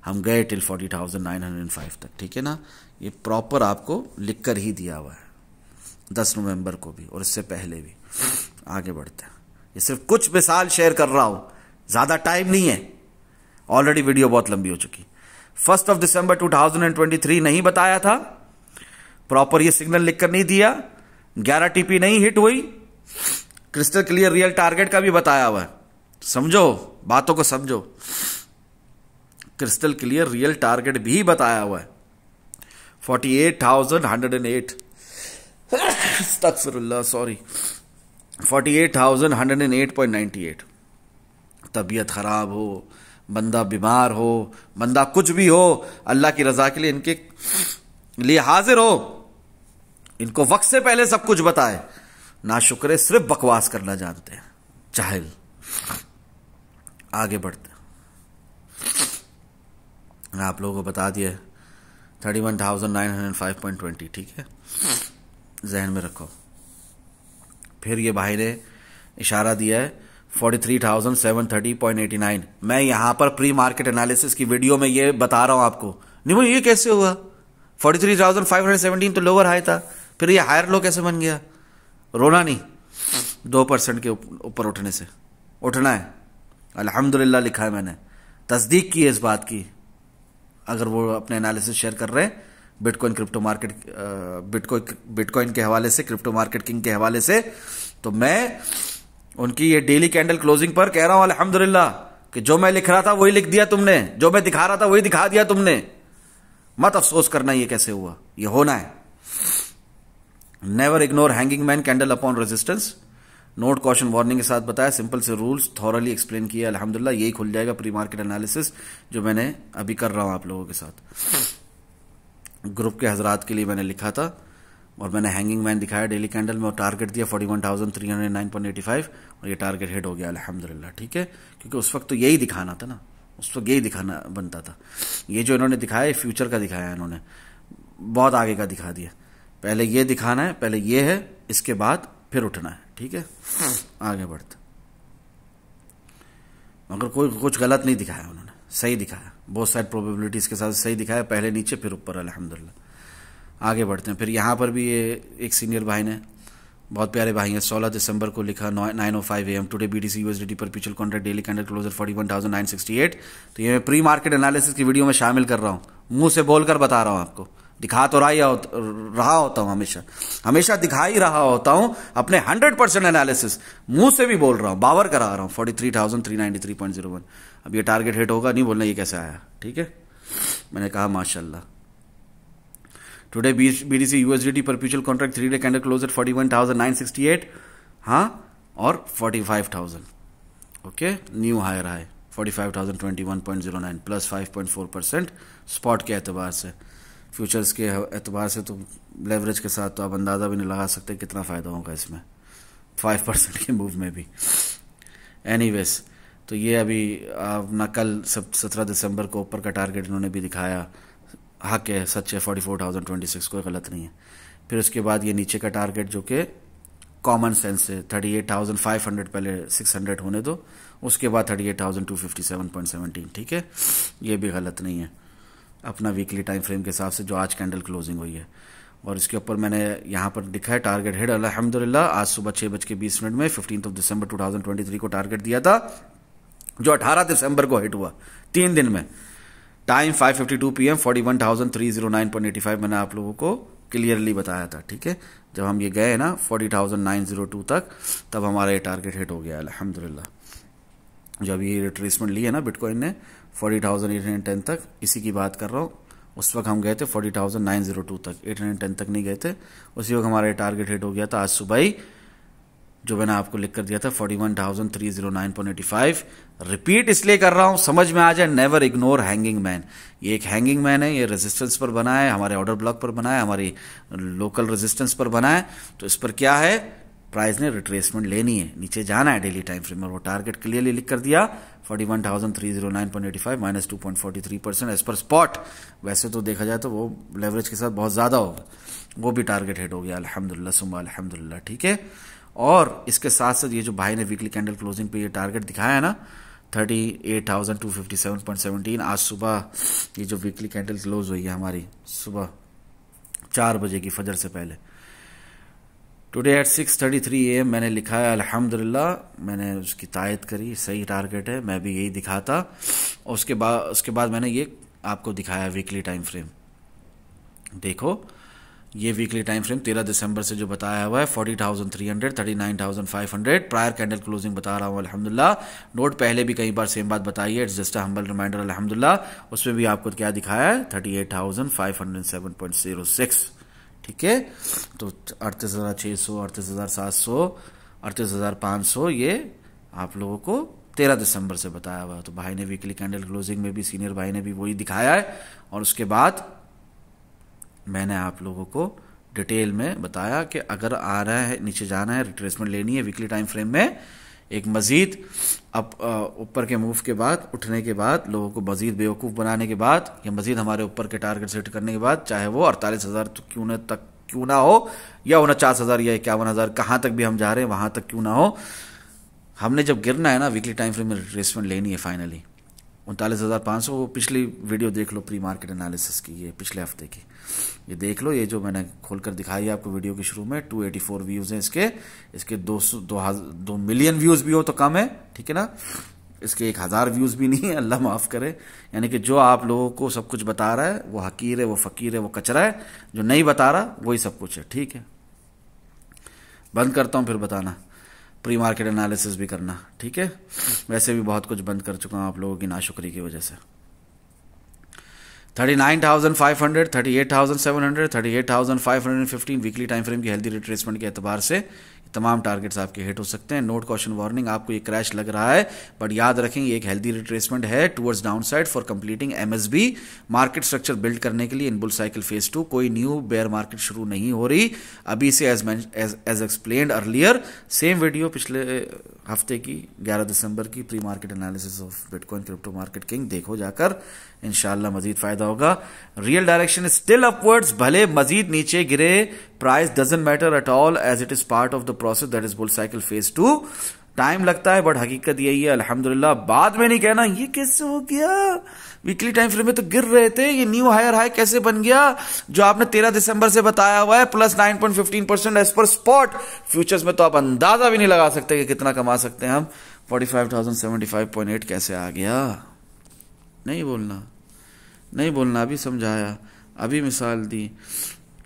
[SPEAKER 1] हम गए टिल 40,905 तक। ठीक है ना, ये प्रॉपर आपको लिख कर ही दिया हुआ है 10 नवंबर को भी, और इससे पहले भी। आगे बढ़ते हैं, ये सिर्फ कुछ मिसाल शेयर कर रहा हूं, ज़्यादा टाइम नहीं है, ऑलरेडी वीडियो बहुत लंबी हो चुकी। 1 दिसंबर 2023 नहीं बताया था, प्रॉपर ये सिग्नल लिखकर नहीं दिया, 11 टीपी नहीं हिट हुई, क्रिस्टल क्लियर रियल टारगेट का भी बताया हुआ है। समझो, बातों को समझो, क्रिस्टल क्लियर रियल टारगेट भी बताया हुआ है। 48,108 अस्तगफिरुल्लाह, सॉरी, 48,108.98। तबीयत खराब हो, बंदा बीमार हो, बंदा कुछ भी हो, अल्लाह की रजा के लिए इनके लिए हाजिर हो, इनको वक्त से पहले सब कुछ बताए, ना शुक्र, सिर्फ बकवास करना जानते हैं, जाहिल। आगे बढ़ते हैं, आप लोगों को बता दिया 31,905.20, ठीक है, जहन में रखो। फिर ये भाई ने इशारा दिया है 43,730.89। मैं यहां पर प्री मार्केट एनालिसिस की वीडियो में ये बता रहा हूं आपको, नहीं भाई ये कैसे हुआ, 43,517 तो लोअर हाई था, फिर ये हायर लो कैसे बन गया? रोना नहीं, 2% के ऊपर उठने से उठना है। अल्हम्दुलिल्लाह लिखा है मैंने, तस्दीक की है इस बात की। अगर वो अपने एनालिसिस शेयर कर रहे हैं बिटकॉइन क्रिप्टो मार्केट, बिटकॉइन के हवाले से, क्रिप्टो मार्केट किंग के हवाले से, तो मैं उनकी ये डेली कैंडल क्लोजिंग पर कह रहा हूं अल्हम्दुलिल्लाह कि जो मैं लिख रहा था वही लिख दिया तुमने, जो मैं दिखा रहा था वही दिखा दिया तुमने। मत अफसोस करना ये कैसे हुआ, ये होना है। Never ignore hanging man candle upon resistance, note caution warning के साथ बताया, सिंपल से रूल्स थॉरली एक्सप्लेन किया। अल्हम्दुलिल्लाह यही खुल जाएगा प्री मार्केट एनालिसिस जो मैंने अभी कर रहा हूं आप लोगों के साथ। ग्रुप के हजरात के लिए मैंने लिखा था और मैंने हैंगिंग मैन दिखाया डेली कैंडल में और टारगेट दिया 41,309.85 और ये टारगेट हिट हो गया अल्हम्दुलिल्लाह, ठीक है, क्योंकि उस वक्त तो यही दिखाना था ना, उस वक्त यही दिखाना बनता था। ये जो इन्होंने दिखाया फ्यूचर का दिखाया, इन्होंने बहुत आगे का दिखा दिया। पहले ये दिखाना है, पहले ये है, इसके बाद फिर उठना है, ठीक है। आगे बढ़ते, मगर कोई कुछ गलत नहीं दिखाया उन्होंने, सही दिखाया, बहुत सारी प्रोबेबिलिटीज के साथ सही दिखाया, पहले नीचे फिर ऊपर अल्हम्दुलिल्लाह। आगे बढ़ते हैं, फिर यहाँ पर भी ये एक सीनियर भाई ने, बहुत प्यारे भाई हैं, 16 दिसंबर को लिखा 9:05 AM today BTC USDT perpetual contract daily candle closure 41,968। तो ये मैं प्री मार्केट एनालिसिस की वीडियो में शामिल कर रहा हूँ, मुंह से बोलकर बता रहा हूँ आपको, दिखा तो रहा होता हूं, हमेशा दिखा ही रहा होता हूं अपने 100% एनालिसिस, मुंह से भी बोल रहा हूं, बावर करा रहा हूं। 43,393.01। अब ये टारगेट हिट होगा, नहीं बोलना ये कैसे आया, ठीक है। मैंने कहा माशाल्लाह। Today BTC USDT perpetual contract 3 day candle close eight 41,968, हाँ, और 45,000, okay, new higher high 45,021.09 plus 5.4% spot के एतबार से। फ्यूचर्स के एतबार से तो लेवरेज के साथ तो आप अंदाजा भी नहीं लगा सकते कितना फायदा होगा इसमें, 5% के मूव में भी। एनीवेज, तो ये अभी अपना कल 17 दिसंबर को ऊपर का टारगेट इन्होंने भी दिखाया, हक है, सच है, 44,026, कोई गलत नहीं है। फिर उसके बाद ये नीचे का टारगेट जो कि कॉमन सेंस है 38,500, पहले 600 होने दो, उसके बाद 38,257.17, ठीक है, ये भी गलत नहीं है अपना वीकली टाइम फ्रेम के हिसाब से जो आज कैंडल क्लोजिंग हुई है। और इसके ऊपर मैंने यहाँ पर लिखा है टारगेट हिट अल्हम्दुलिल्लाह। आज सुबह 6:20 में 15 दिसंबर 2023 को टारगेट दिया था, जो 18 दिसंबर को हिट हुआ, 3 दिन में। टाइम 5:52 PM 41,309.85 मैंने आप लोगों को क्लियरली बताया था, ठीक है। जब हम ये गए ना 40,902 तक, तब हमारा ये टारगेट हिट हो गया अल्हम्दुलिल्लाह। जब ये रिट्रेसमेंट ली है ना बिटकॉइन ने 40,810 तक, इसी की बात कर रहा हूँ, उस वक्त हम गए थे 40,902 तक, 810 तक नहीं गए थे। उसी वक्त हमारा टारगेट हिट हो गया था आज सुबह ही, जो मैंने आपको लिख कर दिया था 41,309.85। रिपीट इसलिए कर रहा हूं समझ में आ जाए, नेवर इग्नोर हैंगिंग मैन। ये एक हैंगिंग मैन है, ये रेजिस्टेंस पर बना है, हमारे ऑर्डर ब्लॉक पर बना है, हमारी लोकल रेजिस्टेंस पर बना है। तो इस पर क्या है, प्राइस ने रिट्रेसमेंट लेनी है, नीचे जाना है डेली टाइम फ्रेम में। वो टारगेट क्लियरली लिख कर दिया 41,309.85 माइनस 2.43% एज पर स्पॉट। वैसे तो देखा जाए तो वो लेवरेज के साथ बहुत ज्यादा होगा, वो भी टारगेट हिट हो गया अल्हम्दुलिल्लाह सुम्मा अल्हम्दुलिल्लाह, ठीक है। और इसके साथ साथ ये जो भाई ने वीकली कैंडल क्लोजिंग पे ये टारगेट दिखाया है ना 38,257.17, आज सुबह ये जो वीकली कैंडल क्लोज हुई है हमारी सुबह 4 बजे की फजर से पहले, टुडे एट 6:33 AM मैंने लिखा है अल्हम्दुलिल्लाह, मैंने उसकी तायद करी, सही टारगेट है, मैं भी यही दिखाता। और उसके बाद मैंने ये आपको दिखाया वीकली टाइम फ्रेम, देखो ये वीकली टाइम फ्रेम 13 दिसंबर से जो बताया हुआ है 40,300, 39,500 प्रायर कैंडल क्लोजिंग बता रहा हूँ अल्हम्दुलिल्लाह। नोट पहले भी कई बार सेम बात बताई है, it's just a humble reminder अल्हम्दुलिल्लाह। उसमें भी आपको क्या दिखाया है 38,507.06। ठीक है, तो 38,600, 38,700, 38,500 ये आप लोगों को 13 दिसंबर से बताया हुआ है। तो भाई ने वीकली कैंडल क्लोजिंग में भी, सीनियर भाई ने भी वही दिखाया है। और उसके बाद मैंने आप लोगों को डिटेल में बताया कि अगर आ रहा है, नीचे जाना है, रिट्रेसमेंट लेनी है वीकली टाइम फ्रेम में, एक मजीद ऊपर के मूव के बाद, उठने के बाद, लोगों को मजीद बेवकूफ़ बनाने के बाद, या मजीद हमारे ऊपर के टारगेट सेट करने के बाद, चाहे वो 48,000 तो क्यों ना हो, या 49,000 या 51,000, कहाँ तक भी हम जा रहे हैं वहां तक क्यों ना हो, हमने जब गिरना है ना वीकली टाइम फ्रेम में रिट्रेसमेंट लेनी है फाइनली 39,500। वो पिछली वीडियो देख लो प्री मार्केट एनालिसिस की, ये पिछले हफ्ते की, ये देख लो, ये जो मैंने खोलकर दिखाई है आपको वीडियो के शुरू में। 284 व्यूज हैं इसके 2 मिलियन व्यूज भी हो तो कम है, ठीक है ना, इसके 1,000 व्यूज भी नहीं है, अल्लाह माफ करे। यानी कि जो आप लोगों को सब कुछ बता रहा है वो हकीर है, वो फकीर है, वो कचरा है, जो नहीं बता रहा वही सब कुछ है। ठीक है, बंद करता हूं, फिर बताना, प्री मार्केट एनालिसिस भी करना। ठीक है, वैसे भी बहुत कुछ बंद कर चुका हूं आप लोगों की नाशुक्री की वजह से। 39,500, 38,700, 38,515 वीकली टाइम फ्रेम की हेल्दी रिट्रेसमेंट के एतबार से तमाम टारगेट्स आपके हिट हो सकते हैं। नोट कॉशन वार्निंग, आपको ये क्रैश लग रहा है बट याद रखें ये एक हेल्दी रिट्रेसमेंट है towards downside for completing MSB market structure build करने के लिए इन बुल साइकिल फेज 2। कोई न्यू बेयर मार्केट शुरू नहीं हो रही अभी से, as explained earlier. Same video पिछले हफ्ते की 11 दिसंबर की pre market analysis of bitcoin crypto market king, देखो जाकर, इंशाल्लाह मजीद फायदा होगा। Real direction is still upwards, भले मजीद नीचे गिरे, price doesn't matter at all as it is part of the process that is bull cycle phase 2। Time लगता है बट हकीकत यही है अल्हम्दुलिल्लाह। बाद में नहीं कहना ये कैसे हो गया, वीकली टाइम फ्रेम में तो गिर रहे थे, ये न्यू हायर हाई कैसे बन गया, जो आपने 13 दिसंबर से बताया हुआ है plus 9.15% as per spot. Futures में तो आप अंदाजा भी नहीं लगा सकते कि कितना कमा सकते हैं हम। 45,075.8 कैसे आ गया, नहीं बोलना, अभी समझाया, अभी मिसाल दी,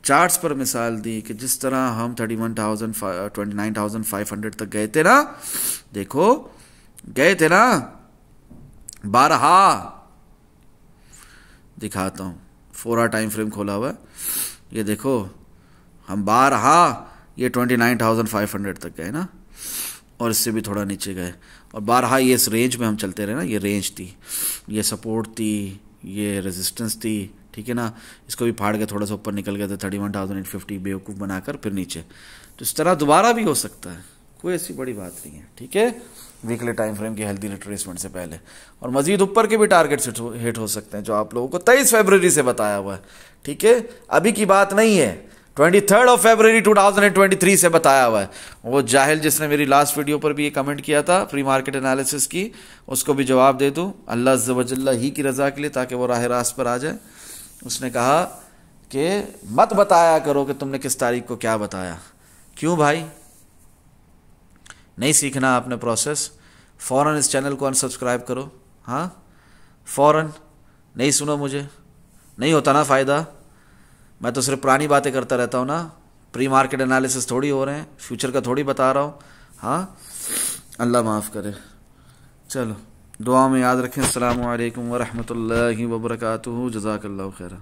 [SPEAKER 1] चार्ट्स पर मिसाल दी कि जिस तरह हम 29,500 तक गए थे ना, देखो गए थे ना, 12 दिखाता हूं, 4 आवर टाइम फ्रेम खोला हुआ है, ये देखो हम 12 ये 29,500 तक गए ना, और इससे भी थोड़ा नीचे गए, और 12 ये इस रेंज में हम चलते रहे ना, ये रेंज थी, ये सपोर्ट थी, ये रेजिस्टेंस थी, ठीक है ना, इसको भी फाड़ के थोड़ा सा ऊपर निकल गए थे 31,850 बेवकूफ़ बनाकर, फिर नीचे। तो इस तरह दोबारा भी हो सकता है, कोई ऐसी बड़ी बात नहीं है। ठीक है, वीकली टाइम फ्रेम की हेल्दी रिट्रेसमेंट से पहले, और मजीद ऊपर के भी टारगेट्स हिट हो सकते हैं जो आप लोगों को 23 फरवरी से बताया हुआ है। ठीक है, अभी की बात नहीं है, 23 फरवरी 2023 से बताया हुआ है। वो जाहिल जिसने मेरी लास्ट वीडियो पर भी ये कमेंट किया था प्री मार्केट एनालिसिस की, उसको भी जवाब दे दूं अल्लाह अज़्ज़ व जल्ला ही की रजा के लिए, ताकि वो राह रास्त पर आ जाए। उसने कहा कि मत बताया करो कि तुमने किस तारीख को क्या बताया। क्यों भाई, नहीं सीखना आपने प्रोसेस, फौरन इस चैनल को अनसब्सक्राइब करो। हाँ, फौरन, नहीं सुनो मुझे, नहीं होता ना फ़ायदा। मैं तो सिर्फ पुरानी बातें करता रहता हूँ ना, प्री मार्केट एनालिसिस थोड़ी हो रहे हैं, फ्यूचर का थोड़ी बता रहा हूँ। हाँ, अल्लाह माफ़ करे। चलो दुआ में याद रखें। अस्सलामु अलैकुम व रहमतुल्लाहि व बरकातुहू। जज़ाकल्लाहु खैरा।